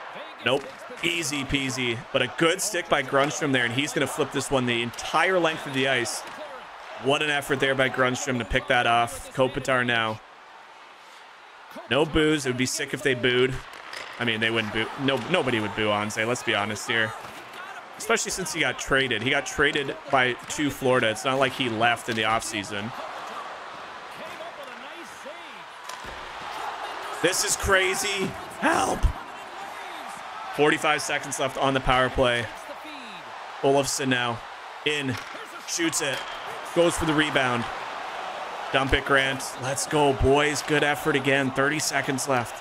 Nope. Easy peasy. But a good stick by Grundstrom there, and he's going to flip this one the entire length of the ice. What an effort there by Grundstrom to pick that off. Kopitar now. No boos. It would be sick if they booed. I mean, they wouldn't boo. Nobody would boo Anze, let's be honest here. Especially since he got traded. He got traded to Florida. It's not like he left in the offseason. This is crazy. Help. 45 seconds left on the power play. Olofsson now. In. Shoots it. Goes for the rebound. Dump it, Grant. Let's go, boys. Good effort again. 30 seconds left.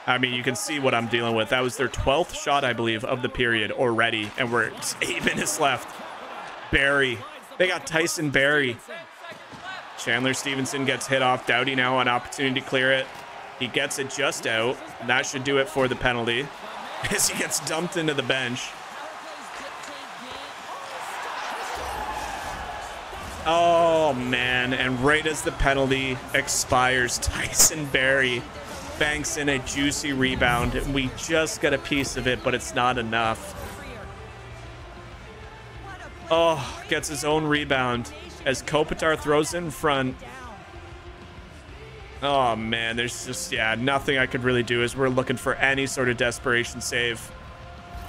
I mean, you can see what I'm dealing with. That was their 12th shot, I believe, of the period already. And we're 8 minutes left. Barry. They got Tyson Barry. Chandler Stevenson gets hit off. Doughty now an opportunity to clear it. He gets it just out. And that should do it for the penalty. As he gets dumped into the bench. Oh, man. And right as the penalty expires, Tyson Barry banks in a juicy rebound. We just got a piece of it, but it's not enough. Oh, gets his own rebound as Kopitar throws it in front. Oh, man, there's just, yeah, nothing I could really do as we're looking for any sort of desperation save.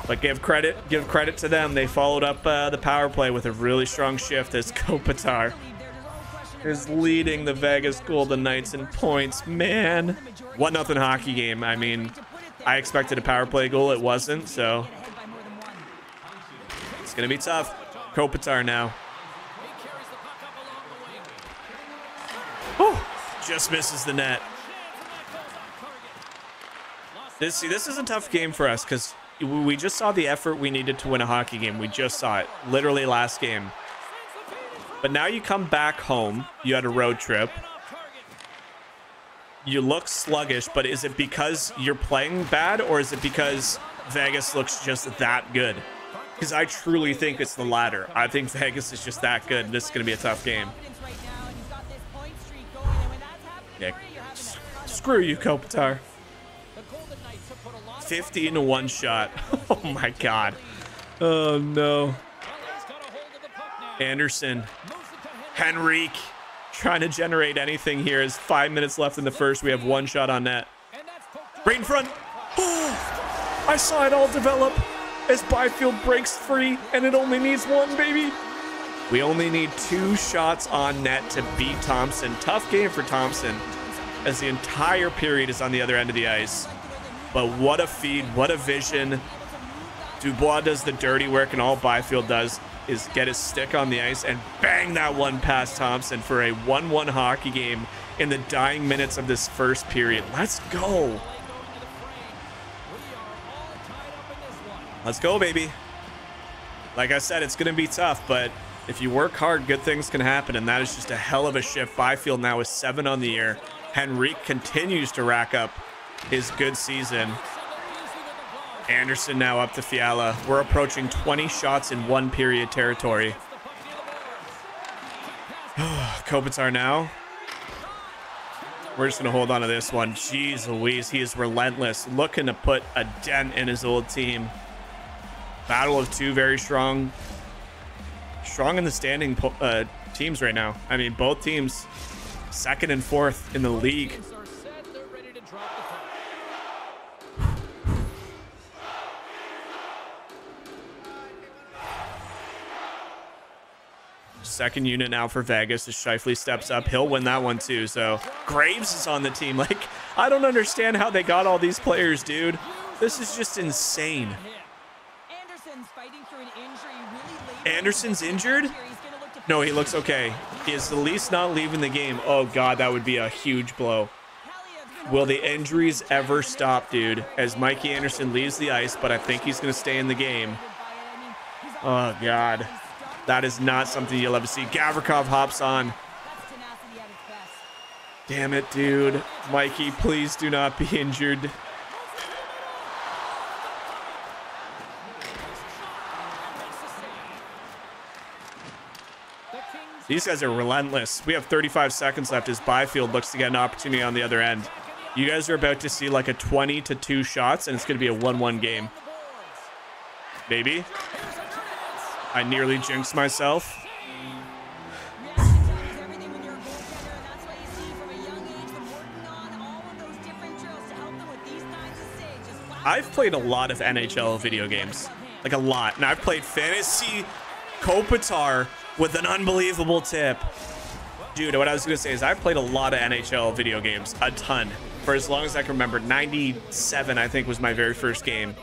But give credit to them. They followed up the power play with a really strong shift as Kopitar is leading the Vegas Golden Knights in points. Man, 1-0 hockey game. I mean, I expected a power play goal. It wasn't, so it's going to be tough. Kopitar now. Oh, just misses the net. This is a tough game for us because we just saw the effort we needed to win a hockey game. We just saw it literally last game. But now you come back home. You had a road trip. You look sluggish, but is it because you're playing bad or is it because Vegas looks just that good? Because I truly think it's the latter. I think Vegas is just that good. This is going to be a tough game. Yeah. Screw you, Kopitar. 50 into one shot. Oh my god. Oh no. Anderson. Henrique trying to generate anything here. Is 5 minutes left in the first. We have one shot on net. Right in front. Oh, I saw it all develop as Byfield breaks free, and it only needs one, baby. We only need 2 shots on net to beat Thompson. Tough game for Thompson as the entire period is on the other end of the ice. But what a feed, what a vision. Dubois does the dirty work, and all Byfield does is get his stick on the ice and bang that one past Thompson for a 1-1 hockey game in the dying minutes of this first period. Let's go. Let's go, baby. Like I said, it's going to be tough, but if you work hard, good things can happen, and that is just a hell of a shift. Byfield now is 7 on the year. Henrique continues to rack up his good season. Anderson now up to Fiala. We're approaching 20 shots in one period territory. Kopitar now. We're just going to hold on to this one. Jeez Louise, he is relentless. Looking to put a dent in his old team. Battle of two very strong in the standing teams right now. I mean, both teams second and fourth in the league. Second unit now for Vegas as Scheifele steps up. He'll win that one too. So Graves is on the team. Like, I don't understand how they got all these players, dude. This is just insane. Anderson's injured? No, he looks okay. He is at least not leaving the game. Oh God, that would be a huge blow. Will the injuries ever stop, dude? As Mikey Anderson leaves the ice, but I think he's going to stay in the game. Oh God. That is not something you'll ever see. Gavrikov hops on. Damn it, dude. Mikey, please do not be injured. These guys are relentless. We have 35 seconds left as Byfield looks to get an opportunity on the other end. You guys are about to see like a 20-2 shots, and it's going to be a 1-1 game. Maybe. I nearly jinxed myself. I've played a lot of NHL video games. Like a lot. And I've played Fantasy Kopitar with an unbelievable tip. Dude, what I was going to say is I've played a lot of NHL video games. A ton. For as long as I can remember. 97, I think, was my very first game.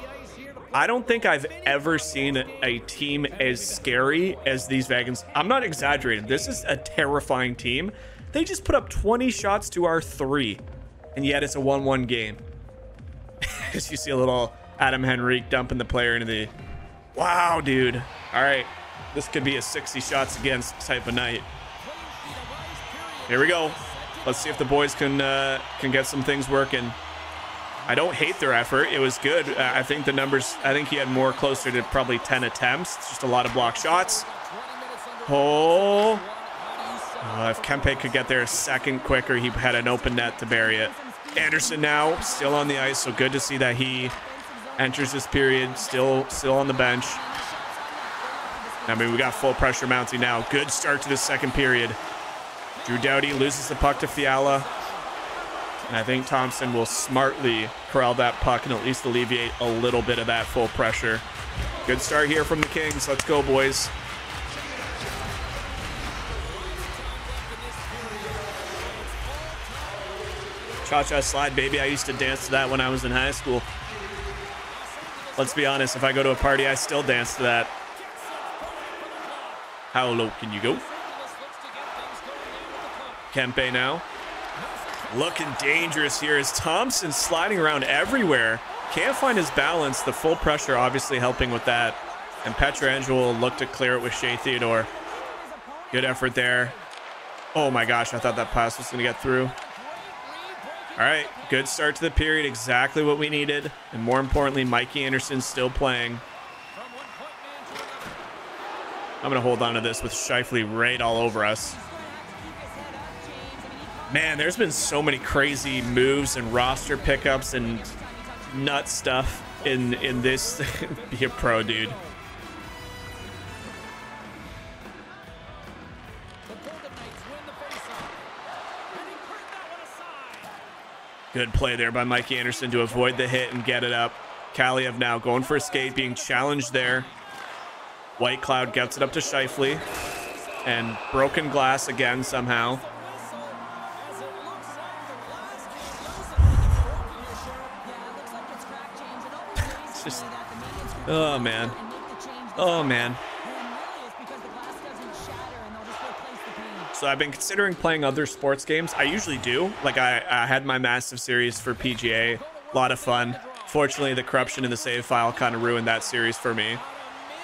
I don't think I've ever seen a team as scary as these Vegans. I'm not exaggerating. This is a terrifying team. They just put up 20 shots to our 3, and yet it's a 1-1 game. As you see a little Adam Henrique dumping the player into the... Wow, dude. All right. This could be a 60 shots against type of night. Here we go. Let's see if the boys can get some things working. I don't hate their effort. It was good. I think the numbers, I think he had more closer to probably 10 attempts. It's just a lot of block shots. Oh. If Kempe could get there a second quicker, he had an open net to bury it. Anderson now still on the ice, so good to see that he enters this period still on the bench. I mean, we got full pressure mounting now. Good start to the second period. Drew Doughty loses the puck to Fiala. And I think Thompson will smartly corral that puck and at least alleviate a little bit of that full pressure. Good start here from the Kings. Let's go, boys. Cha-cha slide, baby. I used to dance to that when I was in high school. Let's be honest. If I go to a party, I still dance to that. How low can you go? Kempe now. Looking dangerous here as Thompson sliding around everywhere. Can't find his balance. The full pressure obviously helping with that. And Pietrangelo will look to clear it with Shea Theodore. Good effort there. Oh my gosh, I thought that pass was going to get through. All right, good start to the period. Exactly what we needed. And more importantly, Mikey Anderson still playing. I'm going to hold on to this with Scheifele right all over us. Man, there's been so many crazy moves and roster pickups and nut stuff in this. Be a pro, dude. Good play there by Mikey Anderson to avoid the hit and get it up. Kaliev now going for a skate, being challenged there. White Cloud gets it up to Scheifele. And broken glass again somehow. It's just... Oh, man. Oh, man. So I've been considering playing other sports games. I usually do. Like I had my massive series for PGA. A lot of fun. Fortunately, the corruption in the save file kind of ruined that series for me.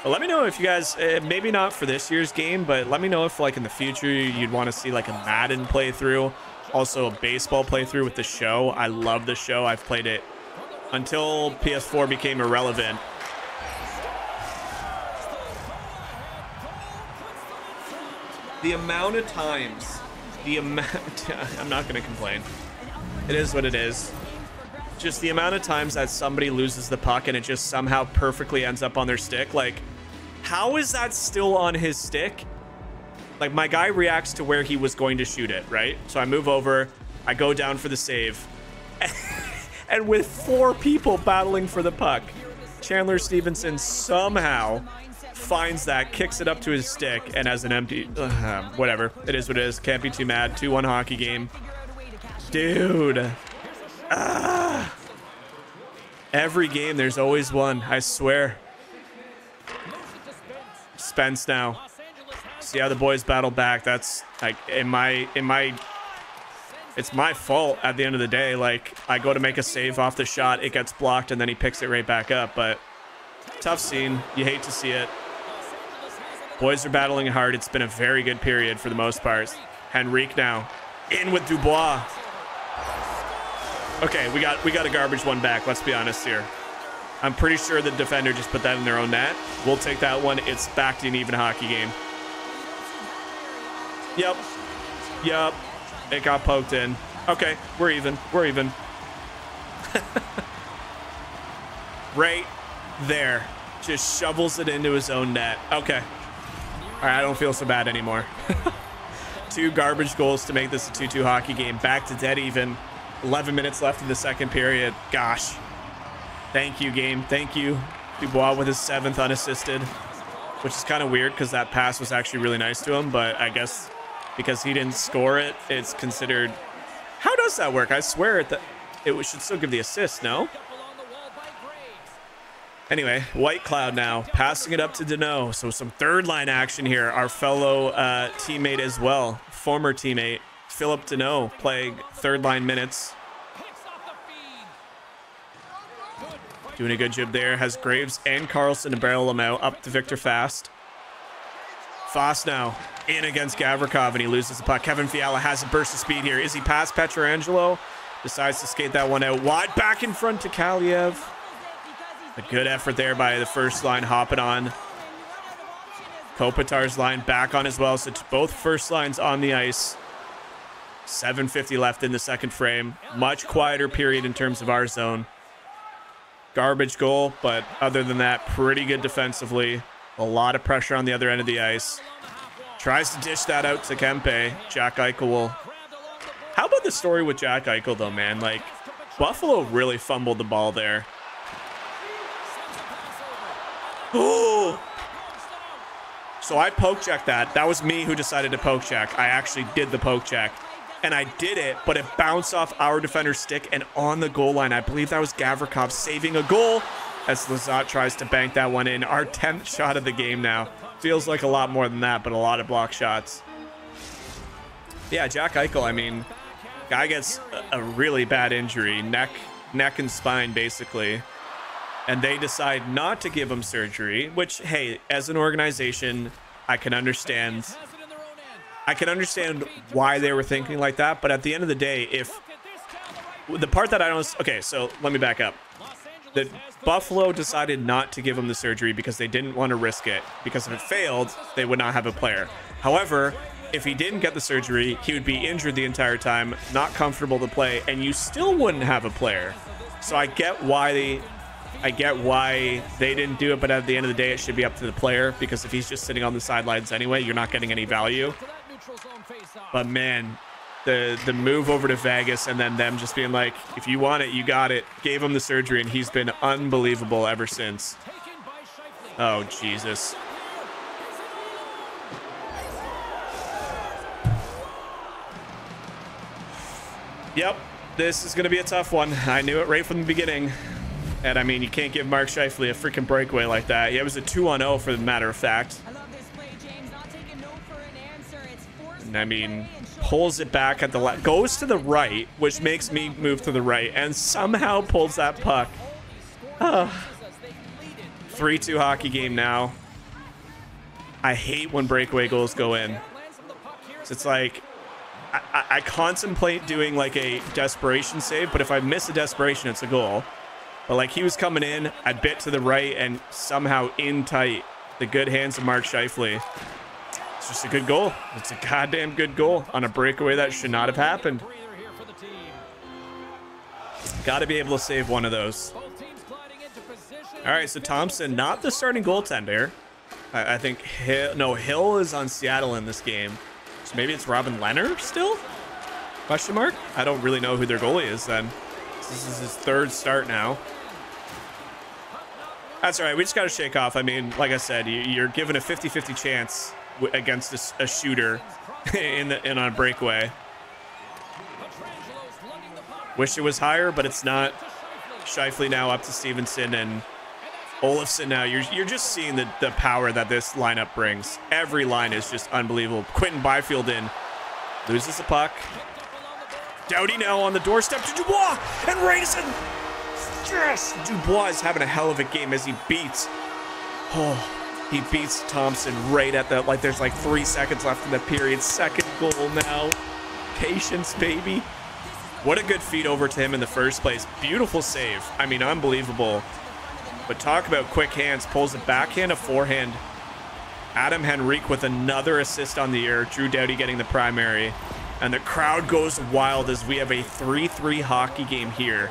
But let me know if you guys, maybe not for this year's game, but let me know if like in the future you'd want to see like a Madden playthrough. also a baseball playthrough with the show. I love the show. I've played it until PS4 became irrelevant. The amount of times, I'm not going to complain. It is what it is. Just the amount of times that somebody loses the puck and it just somehow perfectly ends up on their stick. Like, how is that still on his stick? Like, my guy reacts to where he was going to shoot it, right? So I move over, I go down for the save. And with 4 people battling for the puck, Chandler Stevenson somehow finds that, kicks it up to his stick, and has an empty... whatever. It is what it is. Can't be too mad. 2-1 hockey game. Dude. Every game, there's always one. I swear. Spence now. See how the boys battle back. That's like it's my fault at the end of the day. Like, I go to make a save off the shot, it gets blocked, and then he picks it right back up. But tough scene. You hate to see it. Boys are battling hard. It's been a very good period for the most part. Henrique now in with Dubois. Okay, we got a garbage one back. Let's be honest here. I'm pretty sure the defender just put that in their own net. We'll take that one. It's back to an even hockey game. Yep. It got poked in. Okay, we're even. Right there. Just shovels it into his own net. Okay. All right, I don't feel so bad anymore. 2 garbage goals to make this a 2-2 hockey game. Back to dead even. 11 minutes left in the second period. Gosh. Thank you, game. Thank you. Dubois with his 7th unassisted, which is kind of weird because that pass was actually really nice to him, but I guess because he didn't score it, it's considered... How does that work? I swear that it should still give the assist, no? Anyway, White Cloud now, passing it up to Deneau. So some third line action here. Our fellow teammate as well, former teammate, Philip Deneau, playing third line minutes. Doing a good job there. Has Graves and Carlson to barrel him out. Up to Victor Fast. Fast now in against Gavrikov, and he loses the puck. Kevin Fiala has a burst of speed here. Is he past Pietrangelo? Decides to skate that one out wide. Back in front to Kaliev. A good effort there by the first line, hopping on. Kopitar's line back on as well. So both first lines on the ice. 7:50 left in the second frame. Much quieter period in terms of our zone. Garbage goal, but other than that, pretty good defensively. A lot of pressure on the other end of the ice. Tries to dish that out to Kempe. Jack Eichel. How about the story with Jack Eichel, though, man? Like, Buffalo really fumbled the ball there. Oh! So I poke checked that. That was me who decided to poke check. I actually did the poke check. And I did it, but it bounced off our defender's stick and on the goal line. I believe that was Gavrikov saving a goal as Lizotte tries to bank that one in. Our 10th shot of the game now. Feels like a lot more than that, but a lot of block shots. Yeah, Jack Eichel, I mean, guy gets a really bad injury, neck and spine, basically. And they decide not to give him surgery, which, hey, as an organization, I can understand why they were thinking like that. But at the end of the day, if the part that I don't... Okay, so let me back up. The Buffalo decided not to give him the surgery because they didn't want to risk it. Because if it failed, they would not have a player. However, if he didn't get the surgery, he would be injured the entire time, not comfortable to play, and you still wouldn't have a player. So I get why they didn't do it, but at the end of the day, it should be up to the player, because if he's just sitting on the sidelines anyway, you're not getting any value. But man, the move over to Vegas and then them just being like, if you want it, you got it. Gave him the surgery, and he's been unbelievable ever since. Oh, Jesus. Yep, this is going to be a tough one. I knew it right from the beginning. And I mean, you can't give Mark Scheifele a freaking breakaway like that. Yeah, it was a 2-on-0 for the matter of fact. And I mean, pulls it back at the left, goes to the right, which makes me move to the right, and somehow pulls that puck. 3-2 hockey game now. I hate when breakaway goals go in. So it's like, I contemplate doing like a desperation save, but if I miss a desperation, it's a goal. But like he was coming in, I bit to the right and somehow in tight. The good hands of Mark Scheifele. It's just a good goal. It's a goddamn good goal on a breakaway that should not have happened. Got to be able to save one of those. All right, so Thompson, not the starting goaltender. I think Hill is on Seattle in this game. So maybe it's Robin Leonard still? Question mark? I don't really know who their goalie is then. This is his third start now. That's all right. We just got to shake off. I mean, like I said, you're given a 50-50 chance against a shooter in on a breakaway. Wish it was higher, but it's not. Scheifele now up to Stevenson and Olofsson now. You're just seeing the power that this lineup brings. Every line is just unbelievable. Quentin Byfield in. Loses the puck. Doughty now on the doorstep to Dubois. And Radisson. Yes! Dubois is having a hell of a game as he beats. Oh, he beats Thompson right at the, like there's like 3 seconds left in the period. Second goal now. Patience, baby. What a good feed over to him in the first place. Beautiful save. I mean, unbelievable. But talk about quick hands. Pulls a backhand, a forehand. Adam Henrique with another assist on the year. Drew Doughty getting the primary. And the crowd goes wild as we have a 3-3 hockey game here.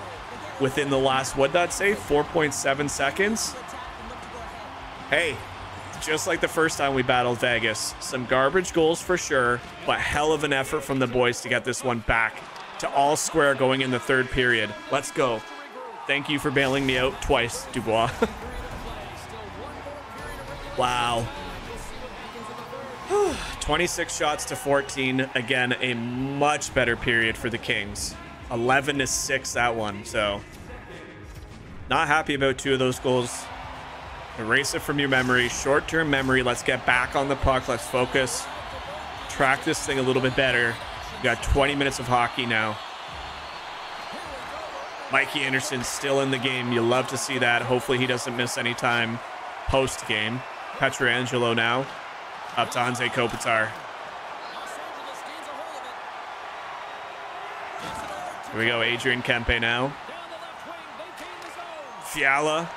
Within the last, what'd that say? 4.7 seconds? Hey, just like the first time we battled Vegas. Some garbage goals for sure. But hell of an effort from the boys to get this one back to all square going in the third period. Let's go. Thank you for bailing me out twice, Dubois. Wow. 26 shots to 14. Again, a much better period for the Kings. 11-6 that one. So, not happy about 2 of those goals. Erase it from your memory. Short-term memory. Let's get back on the puck. Let's focus. Track this thing a little bit better. We got 20 minutes of hockey now. Mikey Anderson still in the game. You love to see that. Hopefully he doesn't miss any time post-game. Pietrangelo now. Up to Anze Kopitar. Here we go. Adrian Kempe now. Fiala.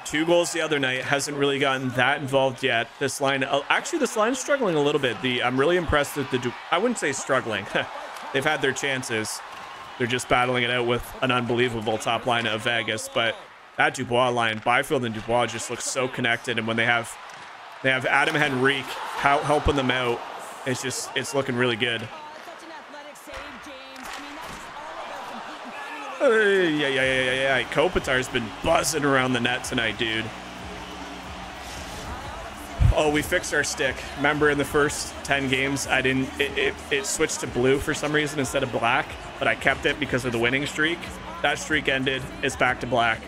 2 goals the other night. Hasn't really gotten that involved yet. This line, actually, this line's struggling a little bit. I'm really impressed with I wouldn't say struggling. They've had their chances. They're just battling it out with an unbelievable top line of Vegas. But that Dubois line, Byfield and Dubois just look so connected. And when they have Adam Henrique helping them out, it's looking really good. Yeah. Kopitar's been buzzing around the net tonight, dude. Oh, we fixed our stick. Remember in the first 10 games, it switched to blue for some reason instead of black, but I kept it because of the winning streak. That streak ended. It's back to black.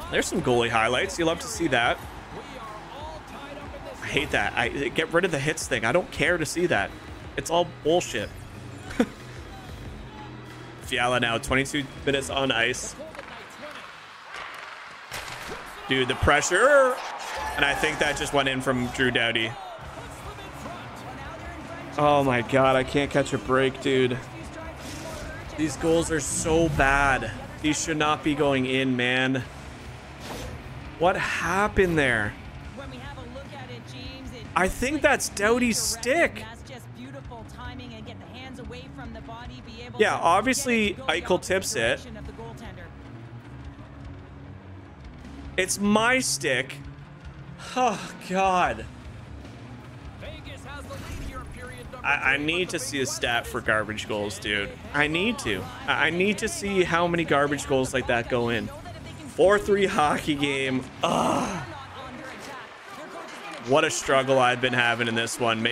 There's some goalie highlights. You love to see that. I hate that. Get rid of the hits thing. I don't care to see that. It's all bullshit. Fiala now, 22 minutes on ice. Dude, the pressure. And I think that just went in from Drew Doughty. Oh my God, I can't catch a break, dude. These goals are so bad. These should not be going in, man. What happened there? I think that's Doughty's stick. Yeah, obviously Eichel tips it. It's my stick. Oh, God. I need to see a stat for garbage goals, dude. I need to. I need to see how many garbage goals like that go in. 4-3 hockey game. Ugh. What a struggle I've been having in this one.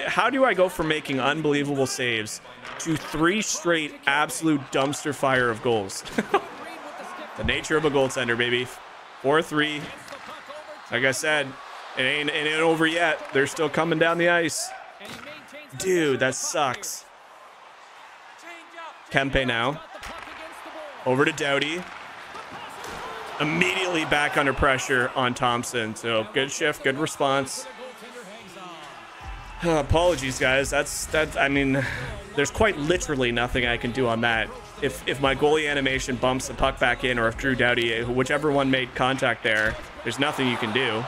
How do I go from making unbelievable saves to 3 straight absolute dumpster fire of goals? The nature of a goaltender, baby. 4-3. Like I said, it ain't over yet. They're still coming down the ice. Dude, that sucks. Kempe now. Over to Doughty. Immediately back under pressure on Thompson. So good shift, good response. Apologies, guys. That's I mean, there's quite literally nothing I can do on that. If my goalie animation bumps the puck back in, or if Drew Doughty, whichever one made contact there, there's nothing you can do.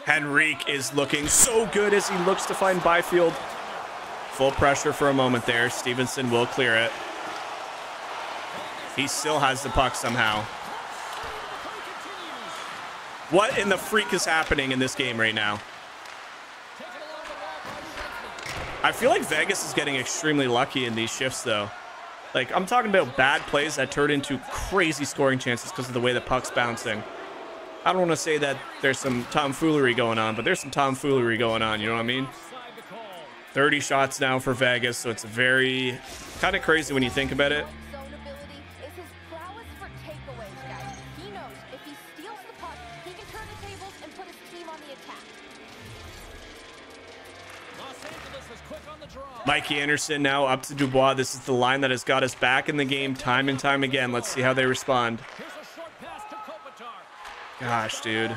Henrique is looking so good as he looks to find Byfield. Full pressure for a moment there. Stevenson will clear it. He still has the puck somehow. What in the freak is happening in this game right now? I feel like Vegas is getting extremely lucky in these shifts, though. Like, I'm talking about bad plays that turn into crazy scoring chances because of the way the puck's bouncing. I don't want to say that there's some tomfoolery going on, but there's some tomfoolery going on, you know what I mean? 30 shots now for Vegas, so it's very kind of crazy when you think about it. Mikey Anderson now up to Dubois. This is the line that has got us back in the game time and time again. Let's see how they respond. Gosh, dude.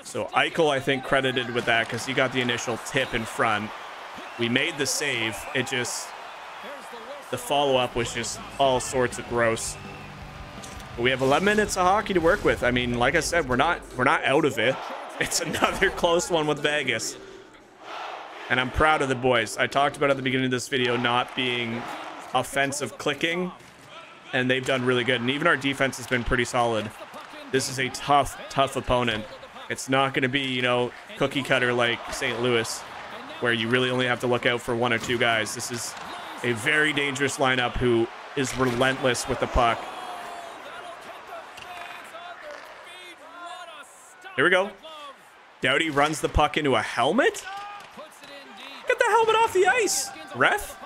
So Eichel, I think, credited with that because he got the initial tip in front. We made the save. It just, the follow-up was just all sorts of gross. But we have 11 minutes of hockey to work with. I mean, like I said, we're not out of it. It's another close one with Vegas. And I'm proud of the boys. I talked about at the beginning of this video not being offensive clicking, and they've done really good. And even our defense has been pretty solid. This is a tough opponent. It's not going to be, you know, cookie cutter like St. Louis, where you really only have to look out for one or two guys. This is a very dangerous lineup who is relentless with the puck. Here we go. Doughty runs the puck into a helmet. Get the helmet off the ice, ref.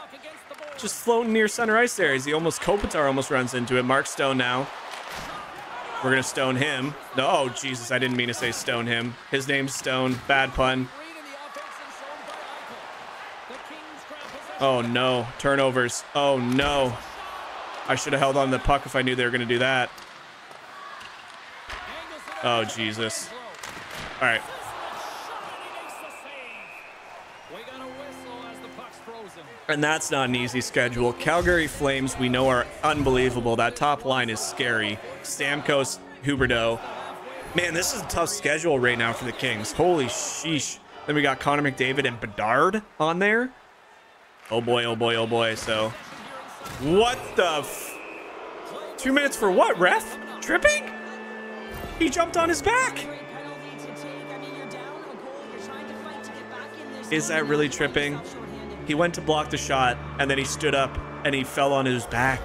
Just floating near center ice there as he Kopitar almost runs into it. Mark Stone now. We're going to stone him. No, oh, Jesus, I didn't mean to say stone him. His name's Stone. Bad pun. Oh, no. Turnovers. Oh, no. I should have held on to the puck if I knew they were going to do that. Oh, Jesus. All right. And that's not an easy schedule. Calgary Flames, we know, are unbelievable. That top line is scary. Stamkos, Huberdeau. Man, this is a tough schedule right now for the Kings. Holy sheesh. Then we got Connor McDavid and Bedard on there. Oh boy, oh boy, oh boy. So, what the 2 minutes for what, ref? Tripping? He jumped on his back. Is that really tripping? He went to block the shot, and then he stood up, and he fell on his back.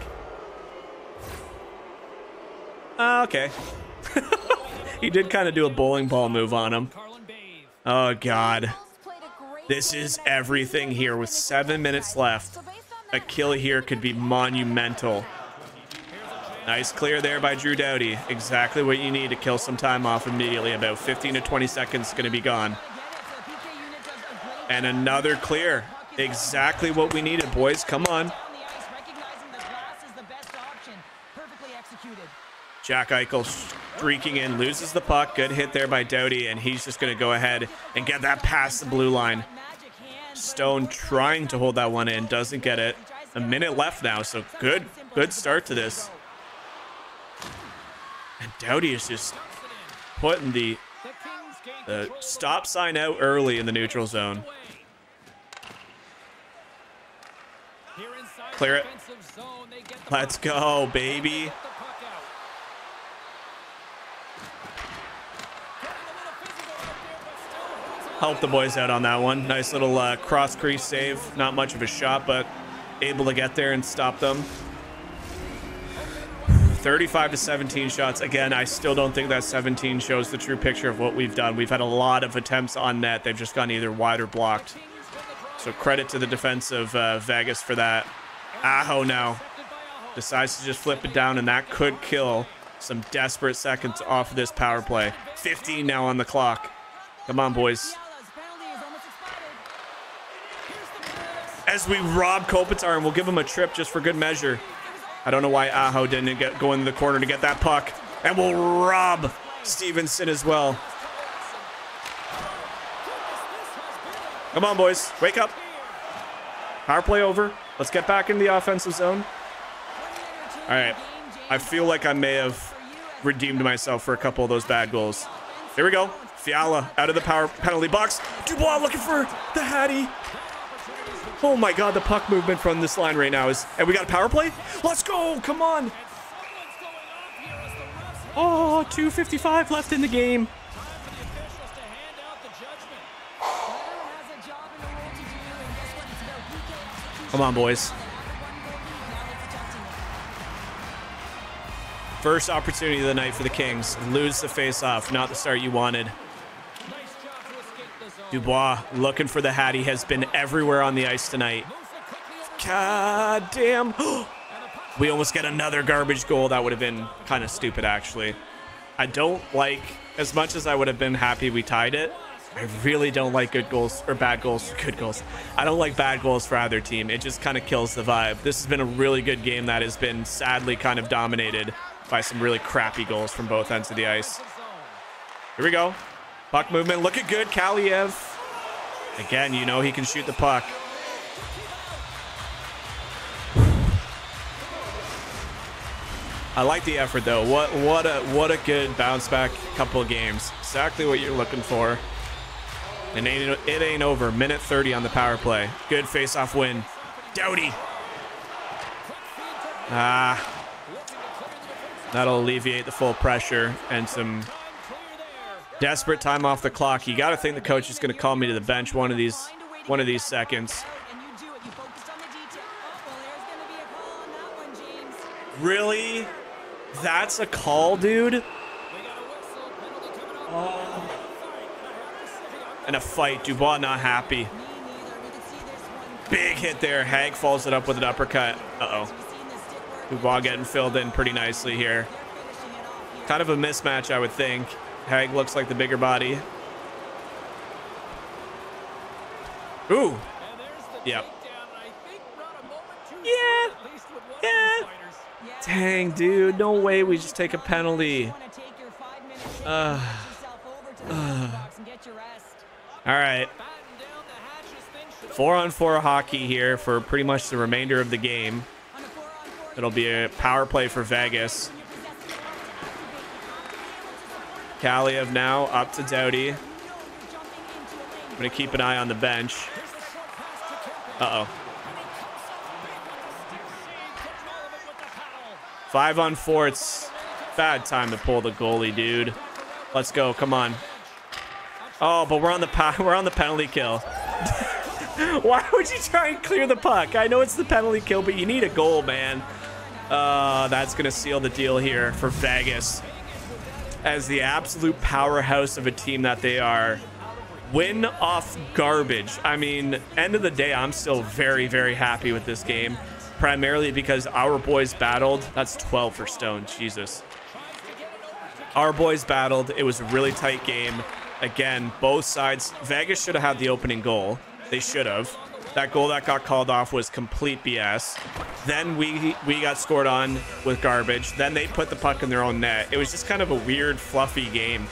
Okay. He did kind of do a bowling ball move on him. Oh, God. This is everything here with 7 minutes left. A kill here could be monumental. Nice clear there by Drew Doughty. Exactly what you need to kill some time off immediately. About 15 to 20 seconds going to be gone. And another clear. Exactly what we needed, boys. Come on. Jack Eichel streaking in, loses the puck. Good hit there by Doughty, and he's just going to go ahead and get that past the blue line. Stone trying to hold that one in, doesn't get it. A minute left now, so good start to this. And Doughty is just putting the stop sign out early in the neutral zone. Clear it. Let's go, baby. Help the boys out on that one. Nice little cross crease save. Not much of a shot, but able to get there and stop them. 35 to 17 shots. Again, I still don't think that 17 shows the true picture of what we've done. We've had a lot of attempts on net. They've just gone either wide or blocked. So credit to the defense of Vegas for that. Aho now decides to just flip it down, and that could kill some desperate seconds off of this power play. 15 now on the clock. Come on, boys. As we rob Kopitar, and we'll give him a trip just for good measure. I don't know why Aho didn't go into the corner to get that puck. And we'll rob Stevenson as well. Come on, boys. Wake up. Power play over. Let's get back in the offensive zone. All right. I feel like I may have redeemed myself for a couple of those bad goals. Here we go. Fiala out of the power penalty box. Dubois looking for the Hattie. Oh my God, the puck movement from this line right now is... And we got a power play? Let's go. Come on. Oh, 2:55 left in the game. Come on, boys. First opportunity of the night for the Kings. Lose the face-off. Not the start you wanted. Dubois looking for the Hattie. Has been everywhere on the ice tonight. God damn. We almost get another garbage goal. That would have been kind of stupid, actually. I don't like, as much as I would have been happy we tied it, I really don't like good goals or bad goals. Good goals. I don't like bad goals for either team. It just kind of kills the vibe. This has been a really good game that has been sadly kind of dominated by some really crappy goals from both ends of the ice. Here we go. Puck movement looking good. Kaliev. Again, you know he can shoot the puck. I like the effort though. What a good bounce back couple of games. Exactly what you're looking for. And it ain't over. Minute 30 on the power play. Good face-off win. Doughty. That'll alleviate the full pressure and some desperate time off the clock. You got to think the coach is going to call me to the bench one of these seconds. Really? That's a call, dude? Oh. And a fight. Dubois not happy. Big hit there. Hag follows it up with an uppercut. Uh-oh. Dubois getting filled in pretty nicely here. Kind of a mismatch, I would think. Hag looks like the bigger body. Ooh. Yep. Yeah. Yeah. Dang, dude. No way we just take a penalty. All right. 4-on-4 hockey here for pretty much the remainder of the game. It'll be a power play for Vegas. Kaliev now up to Doughty. I'm going to keep an eye on the bench. Uh-oh. 5-on-4. It's bad time to pull the goalie, dude. Let's go. Come on. Oh, but we're on the penalty kill. Why would you try and clear the puck? I know it's the penalty kill, but you need a goal, man. That's going to seal the deal here for Vegas. As the absolute powerhouse of a team that they are. Win off garbage. I mean, end of the day, I'm still very, very happy with this game. Primarily because our boys battled. That's 12 for Stone. Jesus. Our boys battled. It was a really tight game. Again, both sides. Vegas should have had the opening goal. They should have. That goal that got called off was complete BS. Then we got scored on with garbage. Then they put the puck in their own net. It was just kind of a weird, fluffy game.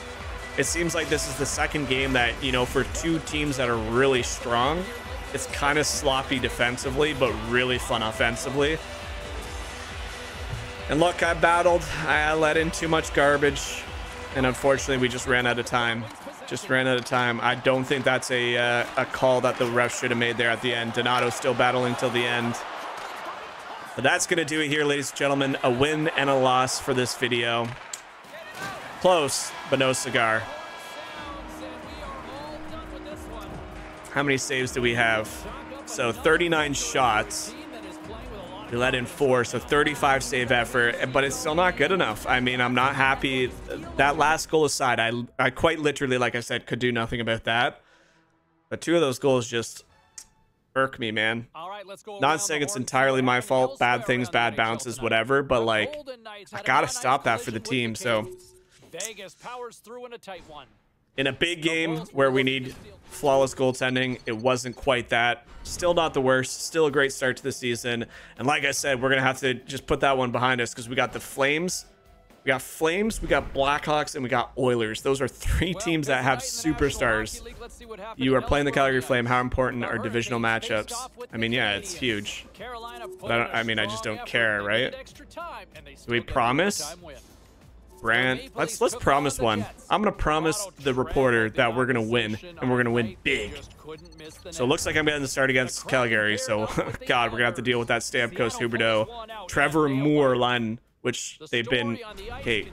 It seems like this is the second game that, you know, for two teams that are really strong, it's kind of sloppy defensively, but really fun offensively. And look, I battled. I let in too much garbage. And unfortunately, we just ran out of time. I don't think that's a call that the ref should have made there at the end. Donato still battling till the end. But that's going to do it here, ladies and gentlemen. A win and a loss for this video. Close, but no cigar. How many saves do we have? So 39 shots. We let in 4, so 35 save effort, but it's still not good enough. I mean, I'm not happy. That last goal aside, I quite literally, like I said, could do nothing about that. But 2 of those goals just irk me, man. Not saying it's entirely my fault. Bad things, bad bounces, whatever. But, like, I got to stop that for the team. So, in a big game where we need flawless goaltending, it wasn't quite that. Still not the worst. Still a great start to the season. And like I said, we're going to have to just put that one behind us because we got the Flames We got Flames, we got Blackhawks, and we got Oilers. Those are three teams that have superstars. You are playing the Calgary Flame. How important are divisional matchups? I mean, yeah, it's huge. But I mean, I just don't care, right? Do we promise? Brand, let's promise one. I'm gonna promise the reporter that we're gonna win, and we're gonna win big. So it looks like I'm getting the start against Calgary. So God, we're gonna have to deal with that Stamkos, Huberdeau, Trevor Moore line, which they've been. Okay,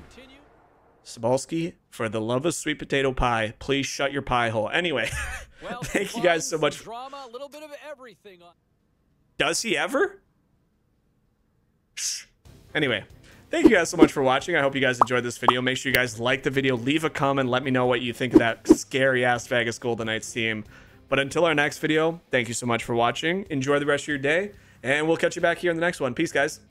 Sabalski, for the love of sweet potato pie, please shut your pie hole. Anyway, thank you guys so much. Does he ever? Shh. Anyway. Thank you guys so much for watching. I hope you guys enjoyed this video. Make sure you guys like the video, leave a comment, let me know what you think of that scary-ass Vegas Golden Knights team. But until our next video, thank you so much for watching. Enjoy the rest of your day, and we'll catch you back here in the next one. Peace, guys.